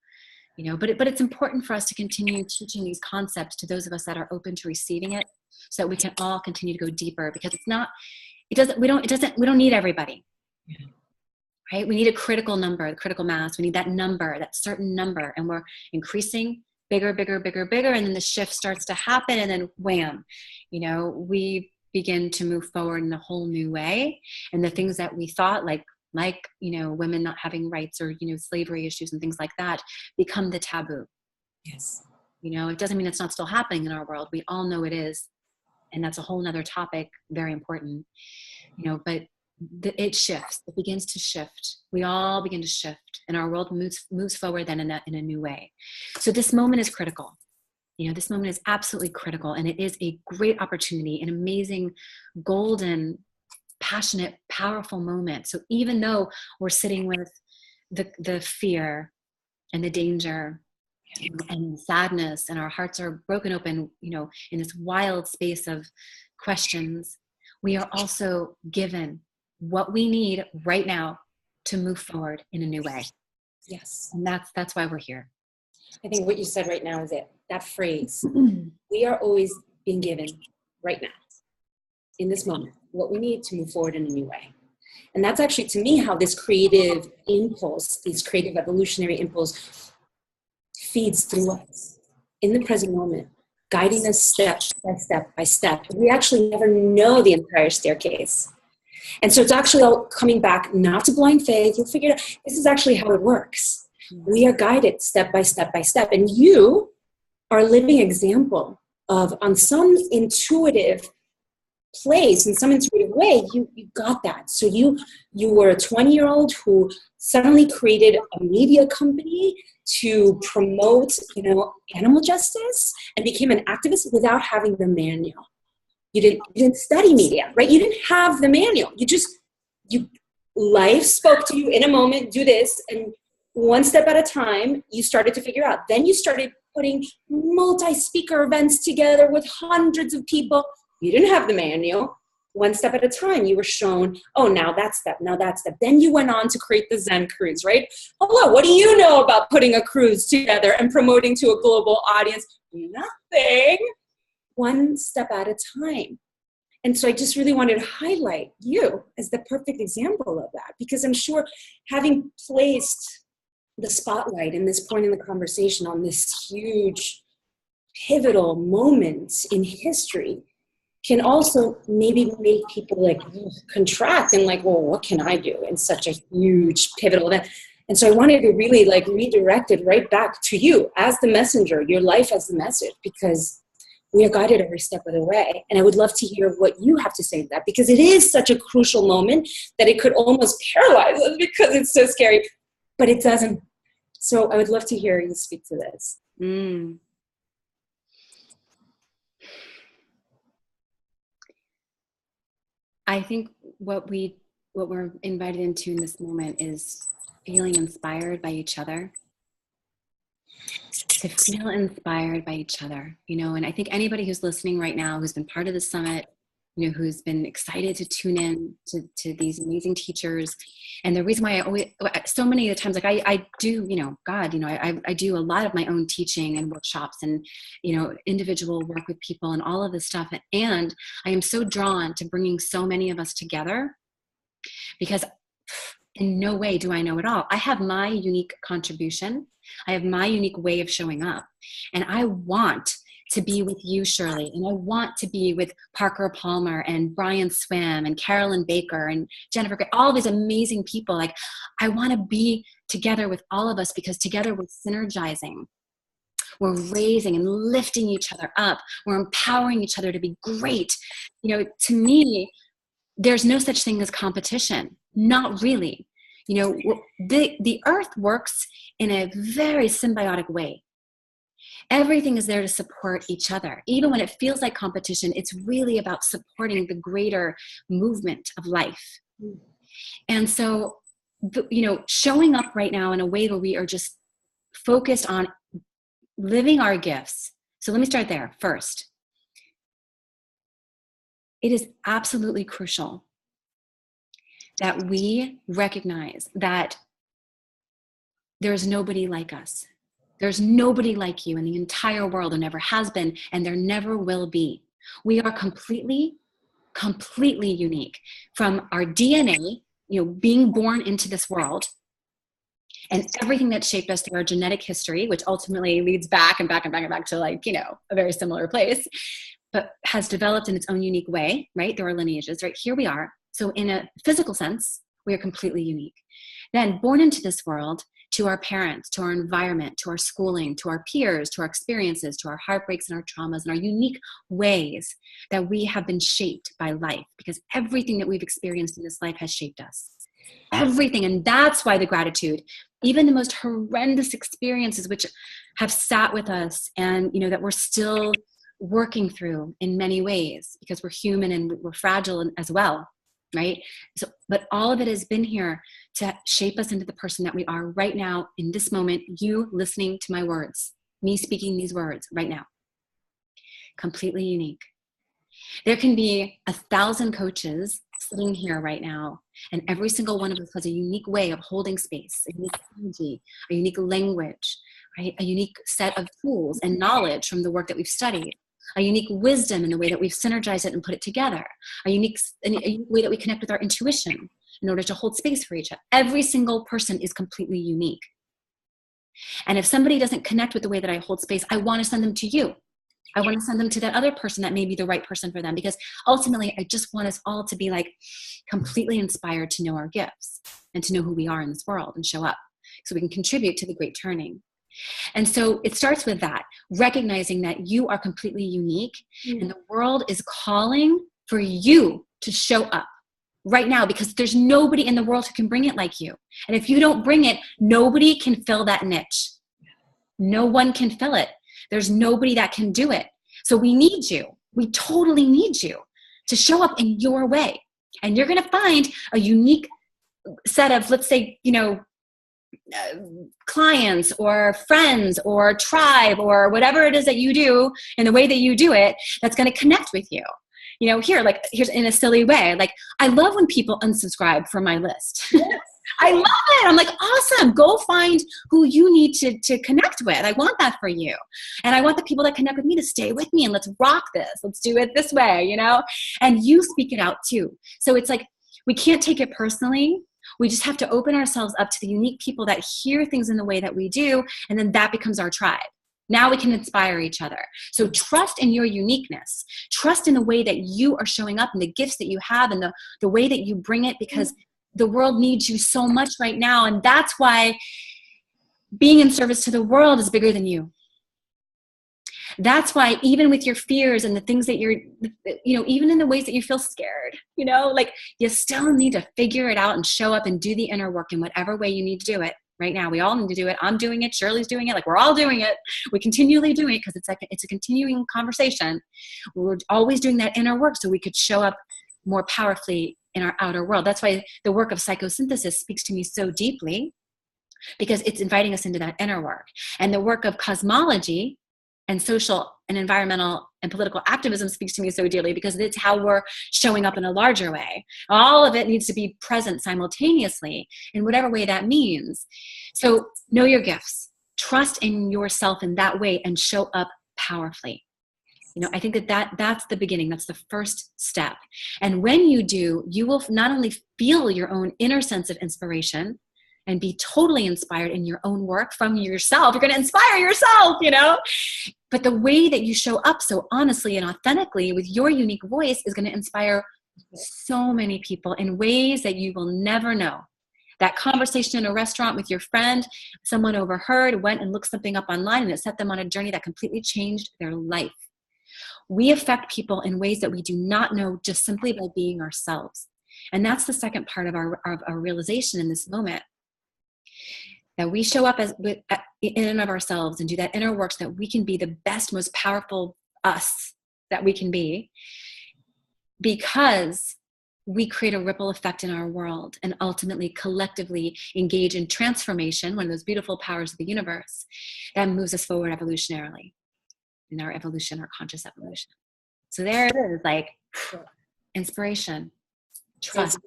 Speaker 1: but it's important for us to continue teaching these concepts to those of us that are open to receiving it, so that we can all continue to go deeper, because we don't need everybody. Yeah. Right? We need a critical number, the critical mass. We need that number, that certain number, and we're increasing bigger, and then the shift starts to happen, and then wham, we begin to move forward in a whole new way. And the things that we thought like women not having rights, or slavery issues and things like that, become the taboo. Yes. It doesn't mean it's not still happening in our world. We all know it is, and that's a whole nother topic, very important. But it shifts. It begins to shift. We all begin to shift, and our world moves forward then in a new way. So this moment is critical. This moment is absolutely critical, and it is a great opportunity, an amazing, golden, passionate, powerful moment. So even though we're sitting with the fear and the danger and sadness, and our hearts are broken open, in this wild space of questions, we are also given what we need right now to move forward in a new way.
Speaker 2: Yes.
Speaker 1: And that's why we're here.
Speaker 2: I think what you said right now is it. That phrase, we are always being given right now, in this moment, what we need to move forward in a new way. And that's actually, to me, how this creative impulse, this creative evolutionary impulse feeds through us in the present moment, guiding us step by step. We actually never know the entire staircase. And so it's actually all coming back, not to blind faith. You'll figure it out. This is actually how it works. We are guided step by step by step. And you are a living example of, on some intuitive place, in some intuitive way, you got that. So you were a 20-year-old who suddenly created a media company to promote, animal justice, and became an activist without having the manual. You didn't study media, right? You didn't have the manual. Life spoke to you in a moment, do this, and one step at a time, you started to figure out. Then you started putting multi-speaker events together with hundreds of people. You didn't have the manual. One step at a time, you were shown, oh, now that step, now that step. Then you went on to create the Zen Cruise, right? Hello, what do you know about putting a cruise together and promoting to a global audience? Nothing. One step at a time. And so I just really wanted to highlight you as the perfect example of that, because I'm sure having placed the spotlight in this point in the conversation on this huge pivotal moment in history can also maybe make people contract and well, what can I do in such a huge pivotal event? And so I wanted to really redirect it right back to you as the messenger, your life as the message, because we are guided every step of the way. And I would love to hear what you have to say to that, because it is such a crucial moment that it could almost paralyze us because it's so scary, but it doesn't. So I would love to hear you speak to this.
Speaker 1: I think what we're invited into in this moment is feeling inspired by each other. To feel inspired by each other, and I think anybody who's listening right now, who's been part of the summit, who's been excited to tune in to these amazing teachers. And the reason why I always, so many of the times, I do, I do a lot of my own teaching and workshops and, individual work with people and all of this stuff. And I am so drawn to bringing so many of us together, because in no way do I know it all. I have my unique contribution. I have my unique way of showing up. And I want to be with you, Shirley, and I want to be with Parker Palmer and Brian Swam and Carolyn Baker and Jennifer Gray, all these amazing people. I want to be together with all of us, because together we're synergizing. We're raising and lifting each other up. We're empowering each other to be great. To me, there's no such thing as competition. Not really. The earth works in a very symbiotic way. Everything is there to support each other. Even when it feels like competition, it's really about supporting the greater movement of life. And so, showing up right now in a way where we are just focused on living our gifts. So let me start there first. It is absolutely crucial that we recognize that there's nobody like us. There's nobody like you in the entire world. There never has been, and there never will be. We are completely unique from our DNA, being born into this world, and everything that shaped us through our genetic history, which ultimately leads back and back and back and back to a very similar place, but has developed in its own unique way, right? There are lineages, right? Here we are. So in a physical sense, we are completely unique. Then born into this world, to our parents, to our environment, to our schooling, to our peers, to our experiences, to our heartbreaks and our traumas and our unique ways that we have been shaped by life, because everything that we've experienced in this life has shaped us. Everything. And that's why the gratitude, even the most horrendous experiences which have sat with us and, that we're still working through in many ways, because we're human and we're fragile as well. Right? So, but all of it has been here to shape us into the person that we are right now in this moment, you listening to my words. me speaking these words right now. Completely unique. There can be 1,000 coaches sitting here right now, and every single one of us has a unique way of holding space, a unique energy, a unique language, right? A unique set of tools and knowledge from the work that we've studied, a unique wisdom in the way that we've synergized it and put it together, a unique way that we connect with our intuition in order to hold space for each other. Every single person is completely unique. And if somebody doesn't connect with the way that I hold space, I want to send them to you. I want to send them to that other person that may be the right person for them, because ultimately I just want us all to be like completely inspired to know our gifts and to know who we are in this world and show up so we can contribute to the great turning. And so it starts with that, recognizing that you are completely unique and the world is calling for you to show up right now, because there's nobody in the world who can bring it like you. And if you don't bring it, nobody can fill that niche. No one can fill it. There's nobody that can do it. So we need you. We totally need you to show up in your way. And you're going to find a unique set of, let's say, clients or friends or tribe or whatever it is that you do in the way that you do it, that's going to connect with you. Here's in a silly way. Like, I love when people unsubscribe from my list. Yes. I love it. I'm like, awesome. Go find who you need to connect with. I want that for you. And I want the people that connect with me to stay with me and let's rock this. Let's do it this way, and you speak it out too. So it's like, we can't take it personally. We just have to open ourselves up to the unique people that hear things in the way that we do. And then that becomes our tribe. Now we can inspire each other. So trust in your uniqueness. Trust in the way that you are showing up and the gifts that you have and the way that you bring it, because the world needs you so much right now. And that's why being in service to the world is bigger than you. That's why even with your fears and the things that you're, even in the ways that you feel scared, you still need to figure it out and show up and do the inner work in whatever way you need to do it. Right now, we all need to do it. I'm doing it. Shirley's doing it. Like, we're all doing it. We continually do it because it's a continuing conversation. We're always doing that inner work so we could show up more powerfully in our outer world. That's why the work of psychosynthesis speaks to me so deeply, because it's inviting us into that inner work. And the work of cosmology and social and environmental and political activism speaks to me so dearly, because it's how we're showing up in a larger way. All of it needs to be present simultaneously in whatever way that means. So know your gifts, trust in yourself in that way, and show up powerfully. I think that's the beginning. That's the first step. And when you do, you will not only feel your own inner sense of inspiration and be totally inspired in your own work from yourself. You're going to inspire yourself, but the way that you show up so honestly and authentically with your unique voice is going to inspire so many people in ways that you will never know. That conversation in a restaurant with your friend, someone overheard, went and looked something up online, and it set them on a journey that completely changed their life. We affect people in ways that we do not know just simply by being ourselves. And that's the second part of our realization in this moment. That we show up in and of ourselves and do that inner work so that we can be the best, most powerful us that we can be, because we create a ripple effect in our world and ultimately collectively engage in transformation, one of those beautiful powers of the universe that moves us forward evolutionarily in our evolution, our conscious evolution. So there it is, like inspiration, trust.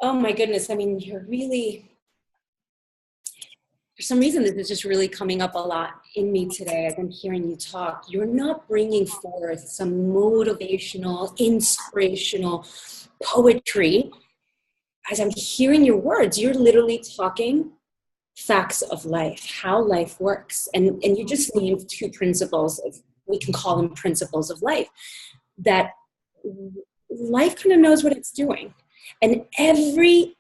Speaker 2: Oh my goodness. I mean, you're really, for some reason, this is just really coming up a lot in me today as I'm hearing you talk. You're not bringing forth some motivational, inspirational poetry. As I'm hearing your words, you're literally talking facts of life, how life works. And you just named two principles of, we can call them principles of life, that life kind of knows what it's doing. And every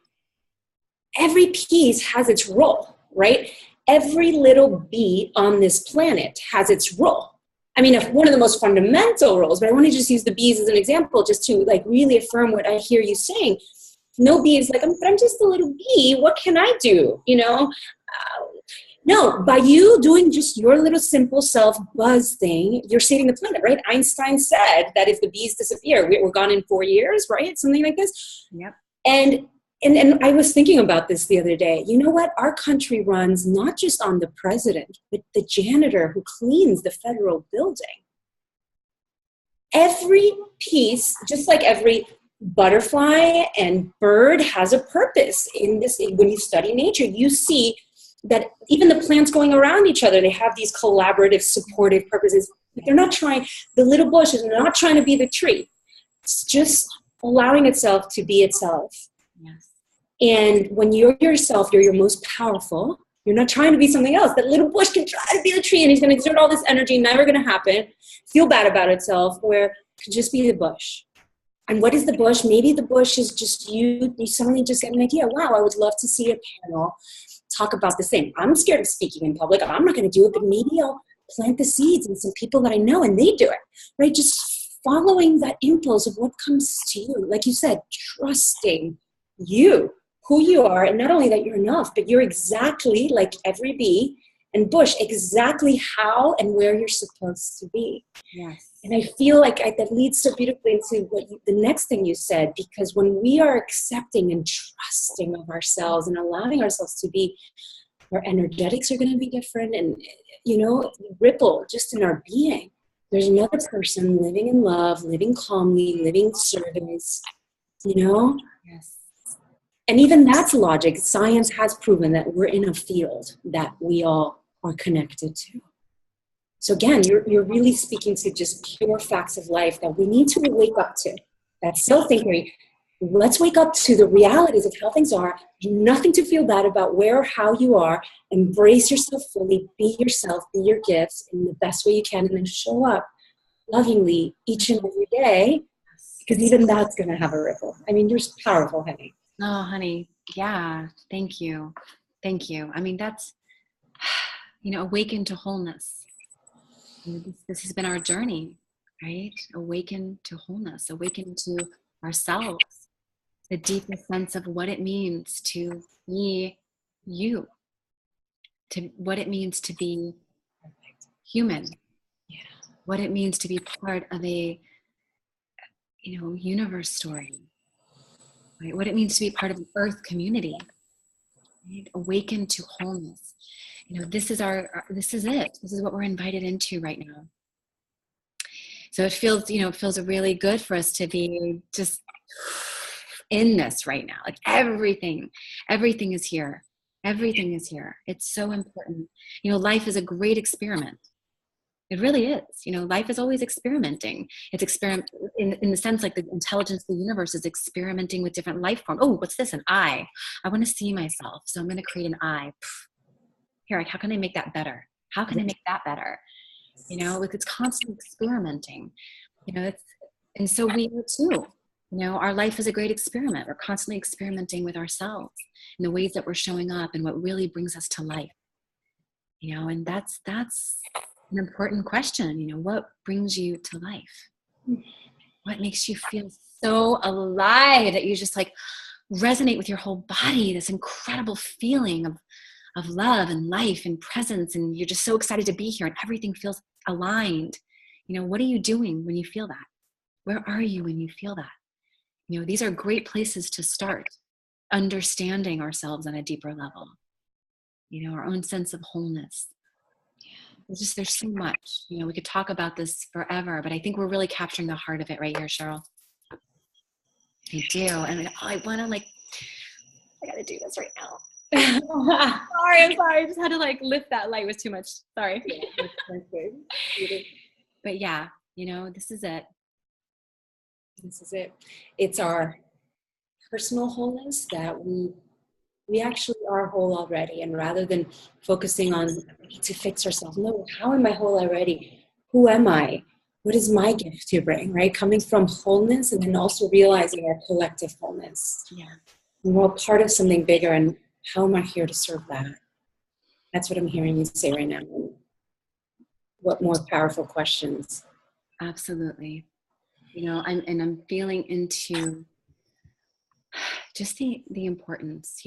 Speaker 2: piece has its role, right? Every little bee on this planet has its role. I mean, one of the most fundamental roles, but I want to just use the bees as an example, just to like really affirm what I hear you saying. No bee is like, but I'm just a little bee. What can I do? No, by you doing just your little simple self-buzz thing, you're saving the planet, right? Einstein said that if the bees disappear, we're gone in 4 years, right? Something like this.
Speaker 1: Yep.
Speaker 2: And And I was thinking about this the other day. You know what? Our country runs not just on the president, but the janitor who cleans the federal building. Every piece, just like every butterfly and bird has a purpose in this. When you study nature, you see that even the plants going around each other, they have these collaborative, supportive purposes. They're not trying, the little bush is not trying to be the tree. It's just allowing itself to be itself.
Speaker 1: Yes.
Speaker 2: And when you're yourself, you're your most powerful. You're not trying to be something else. That little bush can try to be the tree and he's going to exert all this energy, never going to happen. Feel bad about itself, where it could just be the bush. And what is the bush? Maybe the bush is just you suddenly just get an idea. Wow, I would love to see a panel talk about the same. I'm scared of speaking in public. I'm not going to do it, but maybe I'll plant the seeds in some people that I know and they do it, right? Just following that impulse of what comes to you. Like you said, trusting you, who you are, and not only that you're enough, but you're exactly like every bee and bush, exactly how and where you're supposed to be.
Speaker 1: Yes.
Speaker 2: And I feel like that leads so beautifully into the next thing you said, because when we are accepting and trusting of ourselves and allowing ourselves to be, our energetics are going to be different, and, ripple just in our being. There's another person living in love, living calmly, living service,
Speaker 1: Yes.
Speaker 2: And even that's logic. Science has proven that we're in a field that we all are connected to. So again, you're really speaking to just pure facts of life that we need to wake up to. That's self-inquiry. Let's wake up to the realities of how things are. Nothing to feel bad about where or how you are. Embrace yourself fully. Be yourself. Be your gifts in the best way you can. And then show up lovingly each and every day. Because even that's going to have a ripple. I mean, you're powerful, honey.
Speaker 1: Oh, honey. Yeah. Thank you. Thank you. I mean, that's, awaken to wholeness. This has been our journey, right? Awaken to wholeness, awaken to ourselves, the deepest sense of what it means to be you, to what it means to be human, what it means to be part of a, universe story, right? What it means to be part of an earth community, right? Awaken to wholeness. This is this is it. This is what we're invited into right now. So it feels really good for us to be just in this right now. Like everything is here. Everything is here. It's so important. Life is a great experiment. It really is. Life is always experimenting. It's in the sense like the intelligence of the universe is experimenting with different life forms. Oh, what's this? An eye. I want to see myself. So I'm going to create an eye. Here, how can I make that better? How can I make that better? It's constant experimenting, and so we are too. Our life is a great experiment. We're constantly experimenting with ourselves and the ways that we're showing up and what really brings us to life. And that's an important question. What brings you to life? What makes you feel so alive that you just like resonate with your whole body? This incredible feeling of love and life and presence, and you're just so excited to be here and everything feels aligned. What are you doing when you feel that? Where are you when you feel that? These are great places to start understanding ourselves on a deeper level. Our own sense of wholeness. There's so much. We could talk about this forever, but I think we're really capturing the heart of it right here, Cheryl. I do. And I want to I got to do this right now. I'm sorry. I just had to lift that light. It was too much. Sorry. But yeah, this is it.
Speaker 2: This is it. It's our personal wholeness that we actually are whole already. And rather than focusing on we need to fix ourselves, no, how am I whole already? Who am I? What is my gift to bring, right? Coming from wholeness and then also realizing our collective wholeness.
Speaker 1: Yeah.
Speaker 2: We're all part of something bigger, and how am I here to serve that? That's what I'm hearing you say right now. What more powerful questions?
Speaker 1: Absolutely. I'm feeling into just the importance,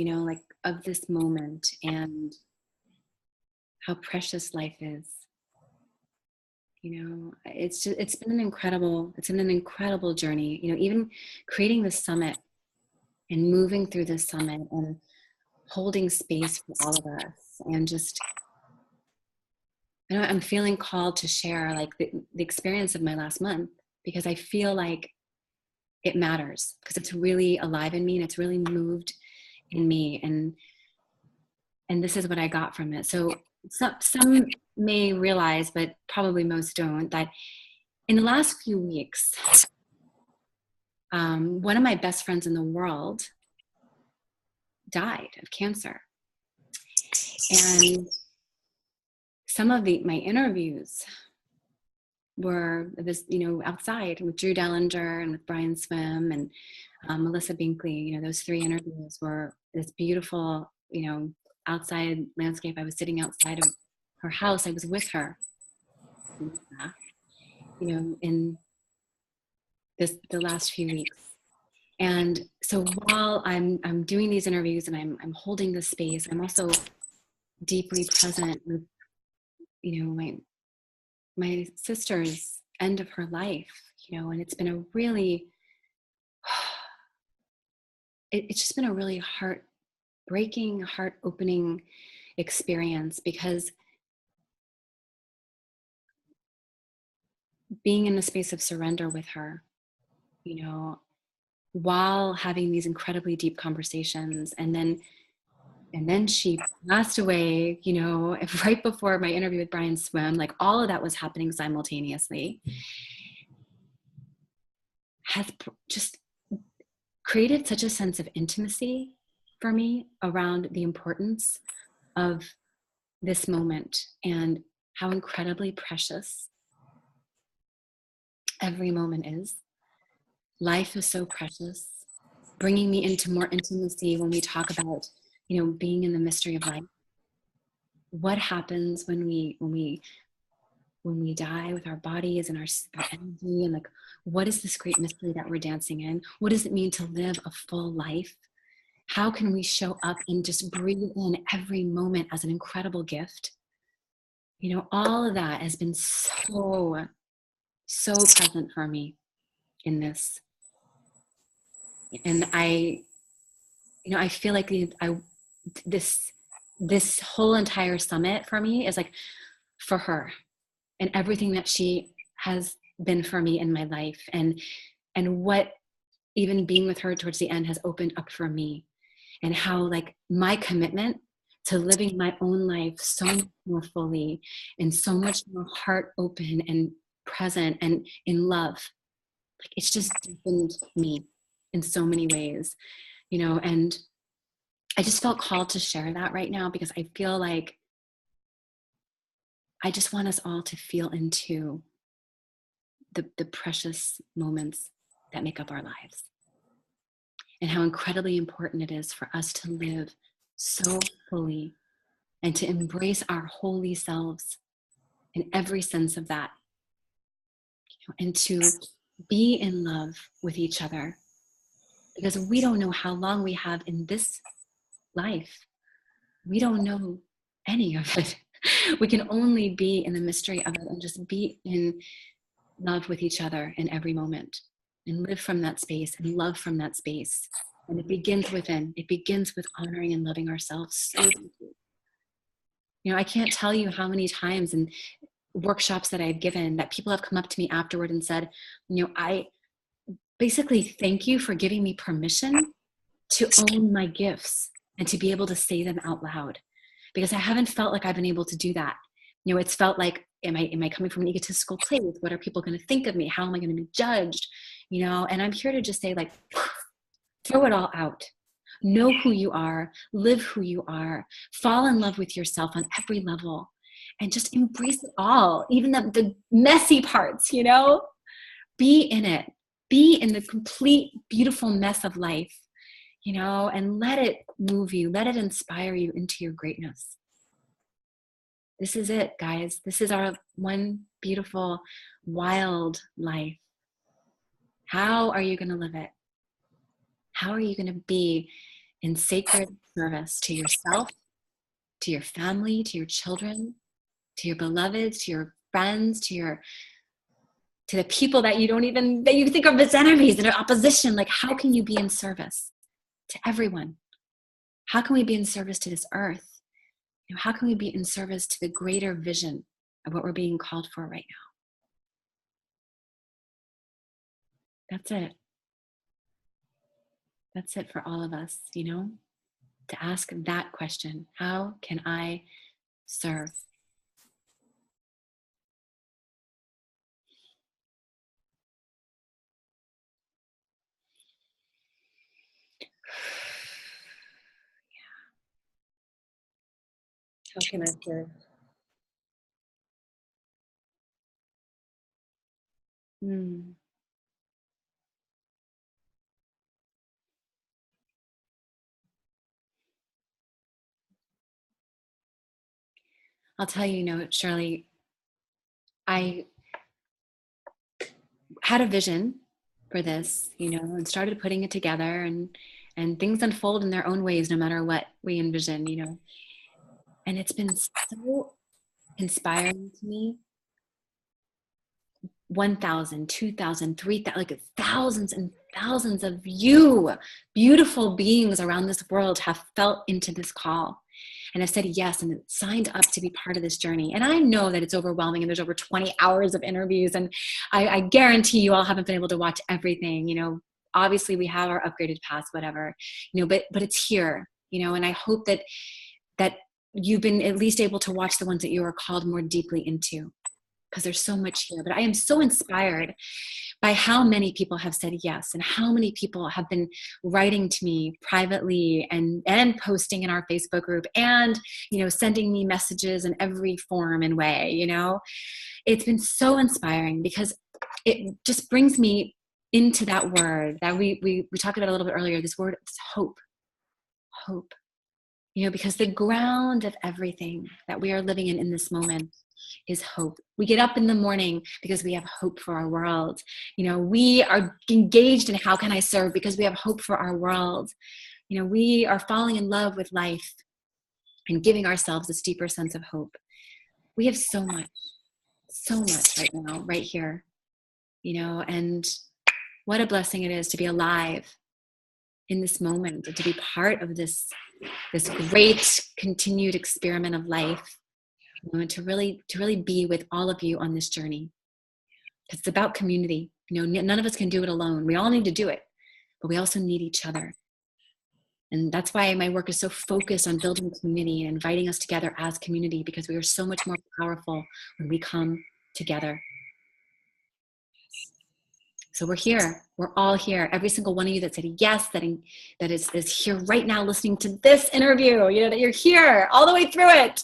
Speaker 1: of this moment and how precious life is. It's been an incredible journey. Even creating this summit and moving through this summit and holding space for all of us, and just, I'm feeling called to share like the experience of my last month, because I feel like it matters, because it's really alive in me and it's really moved in me, and this is what I got from it. So some may realize, but probably most don't, that in the last few weeks, one of my best friends in the world died of cancer. And some of my interviews were this, outside with Drew Dellinger and with Brian Swim and Melissa Binkley. Those 3 interviews were this beautiful, outside landscape. I was sitting outside of her house. I was with her, in the last few weeks. And so while I'm doing these interviews and I'm holding this space, I'm also deeply present with, my sister's end of her life, and it's been a really, it's just been a really heart-breaking, heart-opening experience, because being in a space of surrender with her, while having these incredibly deep conversations, and then she passed away, right before my interview with Brian Swim, like all of that was happening simultaneously, has just created such a sense of intimacy for me around the importance of this moment and how incredibly precious every moment is. Life is so precious, bringing me into more intimacy when we talk about, being in the mystery of life. What happens when we die with our bodies and our energy, and like, what is this great mystery that we're dancing in? What does it mean to live a full life? How can we show up and just breathe in every moment as an incredible gift? All of that has been so present for me in this. And I feel like this whole entire summit for me is like for her, and everything that she has been for me in my life, and what even being with her towards the end has opened up for me, and how like my commitment to living my own life so much more fully and so much more heart open and present and in love, like it's just deepened me in so many ways, and I just felt called to share that right now, because I feel like I just want us all to feel into the precious moments that make up our lives, and how incredibly important it is for us to live so fully and to embrace our holy selves in every sense of that, and to be in love with each other, because we don't know how long we have in this life. We don't know any of it. We can only be in the mystery of it and just be in love with each other in every moment, and live from that space and love from that space. And it begins within. It begins with honoring and loving ourselves so deeply. I can't tell you how many times in workshops that I've given that people have come up to me afterward and said, I basically thank you for giving me permission to own my gifts and to be able to say them out loud, because I haven't felt like I've been able to do that. It's felt like, am I coming from an egotistical place? What are people going to think of me? How am I going to be judged? And I'm here to just say, like, throw it all out. Know who you are, live who you are, fall in love with yourself on every level, and just embrace it all, even the messy parts, be in it, be in the complete beautiful mess of life, and let it move you, let it inspire you into your greatness. This is it, guys. This is our one beautiful, wild life. How are you going to live it? How are you going to be in sacred service to yourself, to your family, to your children, to your beloveds, to your friends, to the people that you think of as enemies, that are opposition? Like, how can you be in service? to everyone. How can we be in service to this earth? How can we be in service to the greater vision of what we're being called for right now? That's it. That's it for all of us, to ask that question. How can I serve?
Speaker 2: How can I serve?
Speaker 1: I'll tell you, Shirley, I had a vision for this, and started putting it together, and things unfold in their own ways, no matter what we envision, and it's been so inspiring to me. 1,000, 2,000, 3,000, like thousands and thousands of you, beautiful beings around this world, have felt into this call and have said yes and signed up to be part of this journey. And I know that it's overwhelming, and there's over 20 hours of interviews, and I guarantee you all haven't been able to watch everything. Obviously we have our upgraded pass, whatever, but it's here, and I hope that you've been at least able to watch the ones that you are called more deeply into, because there's so much here. But I am so inspired by how many people have said yes, and how many people have been writing to me privately and posting in our Facebook group, and sending me messages in every form and way. It's been so inspiring, because it just brings me into that word that we talked about a little bit earlier, this word, it's hope. Because the ground of everything that we are living in this moment is hope. We get up in the morning because we have hope for our world. We are engaged in how can I serve because we have hope for our world. We are falling in love with life and giving ourselves this deeper sense of hope. We have so much right now, right here, and what a blessing it is to be alive in this moment, and to be part of this great continued experiment of life, and to really be with all of you on this journey. It's about community. None of us can do it alone. We all need to do it, but we also need each other. And that's why my work is so focused on building community and inviting us together as community, because we are so much more powerful when we come together. So we're here. We're all here. Every single one of you that said yes, that is here right now listening to this interview, that you're here all the way through it.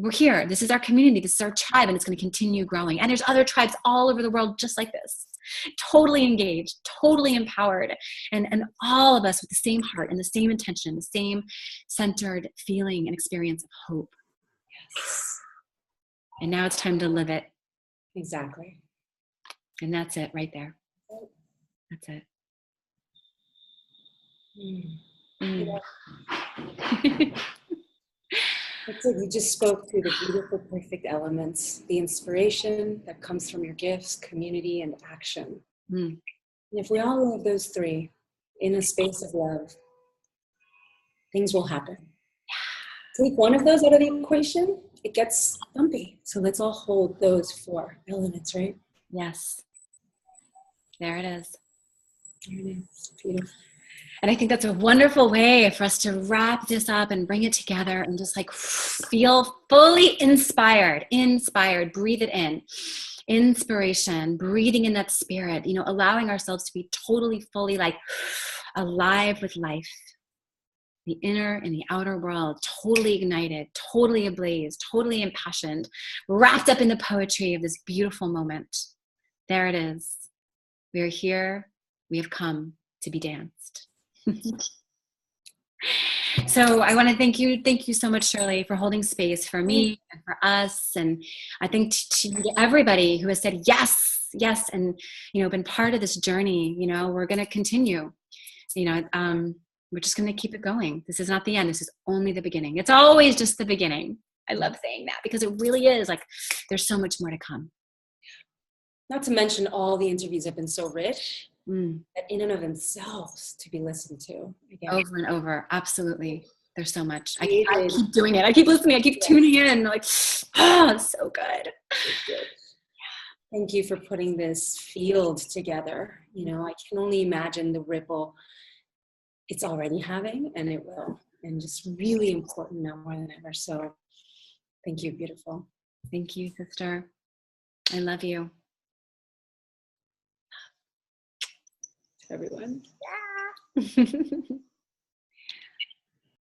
Speaker 1: We're here. This is our community. This is our tribe, and it's going to continue growing. And there's other tribes all over the world just like this, totally engaged, totally empowered, and all of us with the same heart and the same intention, the same centered feeling and experience of hope. Yes. And now it's time to live it.
Speaker 2: Exactly.
Speaker 1: And that's it right there. That's it.
Speaker 2: That's it. You just spoke through the beautiful, perfect elements, the inspiration that comes from your gifts, community, and action. And if we all have those three in a space of love, things will happen. Take one of those out of the equation, it gets bumpy. So let's all hold those 4 elements, right?
Speaker 1: Yes. There it is.
Speaker 2: There it is. Beautiful.
Speaker 1: And I think that's a wonderful way for us to wrap this up and bring it together and just feel fully inspired, breathe it in. Inspiration, breathing in that spirit, allowing ourselves to be totally, fully alive with life. The inner and the outer world, totally ignited, totally ablaze, totally impassioned, wrapped up in the poetry of this beautiful moment. There it is. We are here. We have come to be danced. So I want to thank you so much, Shirley, for holding space for me and for us. And I think to everybody who has said yes, and been part of this journey. We're going to continue. We're just going to keep it going. This is not the end. This is only the beginning. It's always just the beginning. I love saying that, because it really is there's so much more to come.
Speaker 2: Not to mention all the interviews have been so rich. in and of themselves to be listened to again.
Speaker 1: Over and over. Absolutely. There's so much. I keep doing it. I keep listening. I keep tuning in. Like, it's so good.
Speaker 2: Thank you for putting this field together. You know, I can only imagine the ripple it's already having, and it will. And just really important now more than ever. So thank you. Beautiful.
Speaker 1: Thank you, sister. I love you.
Speaker 2: Everyone.
Speaker 1: Yeah.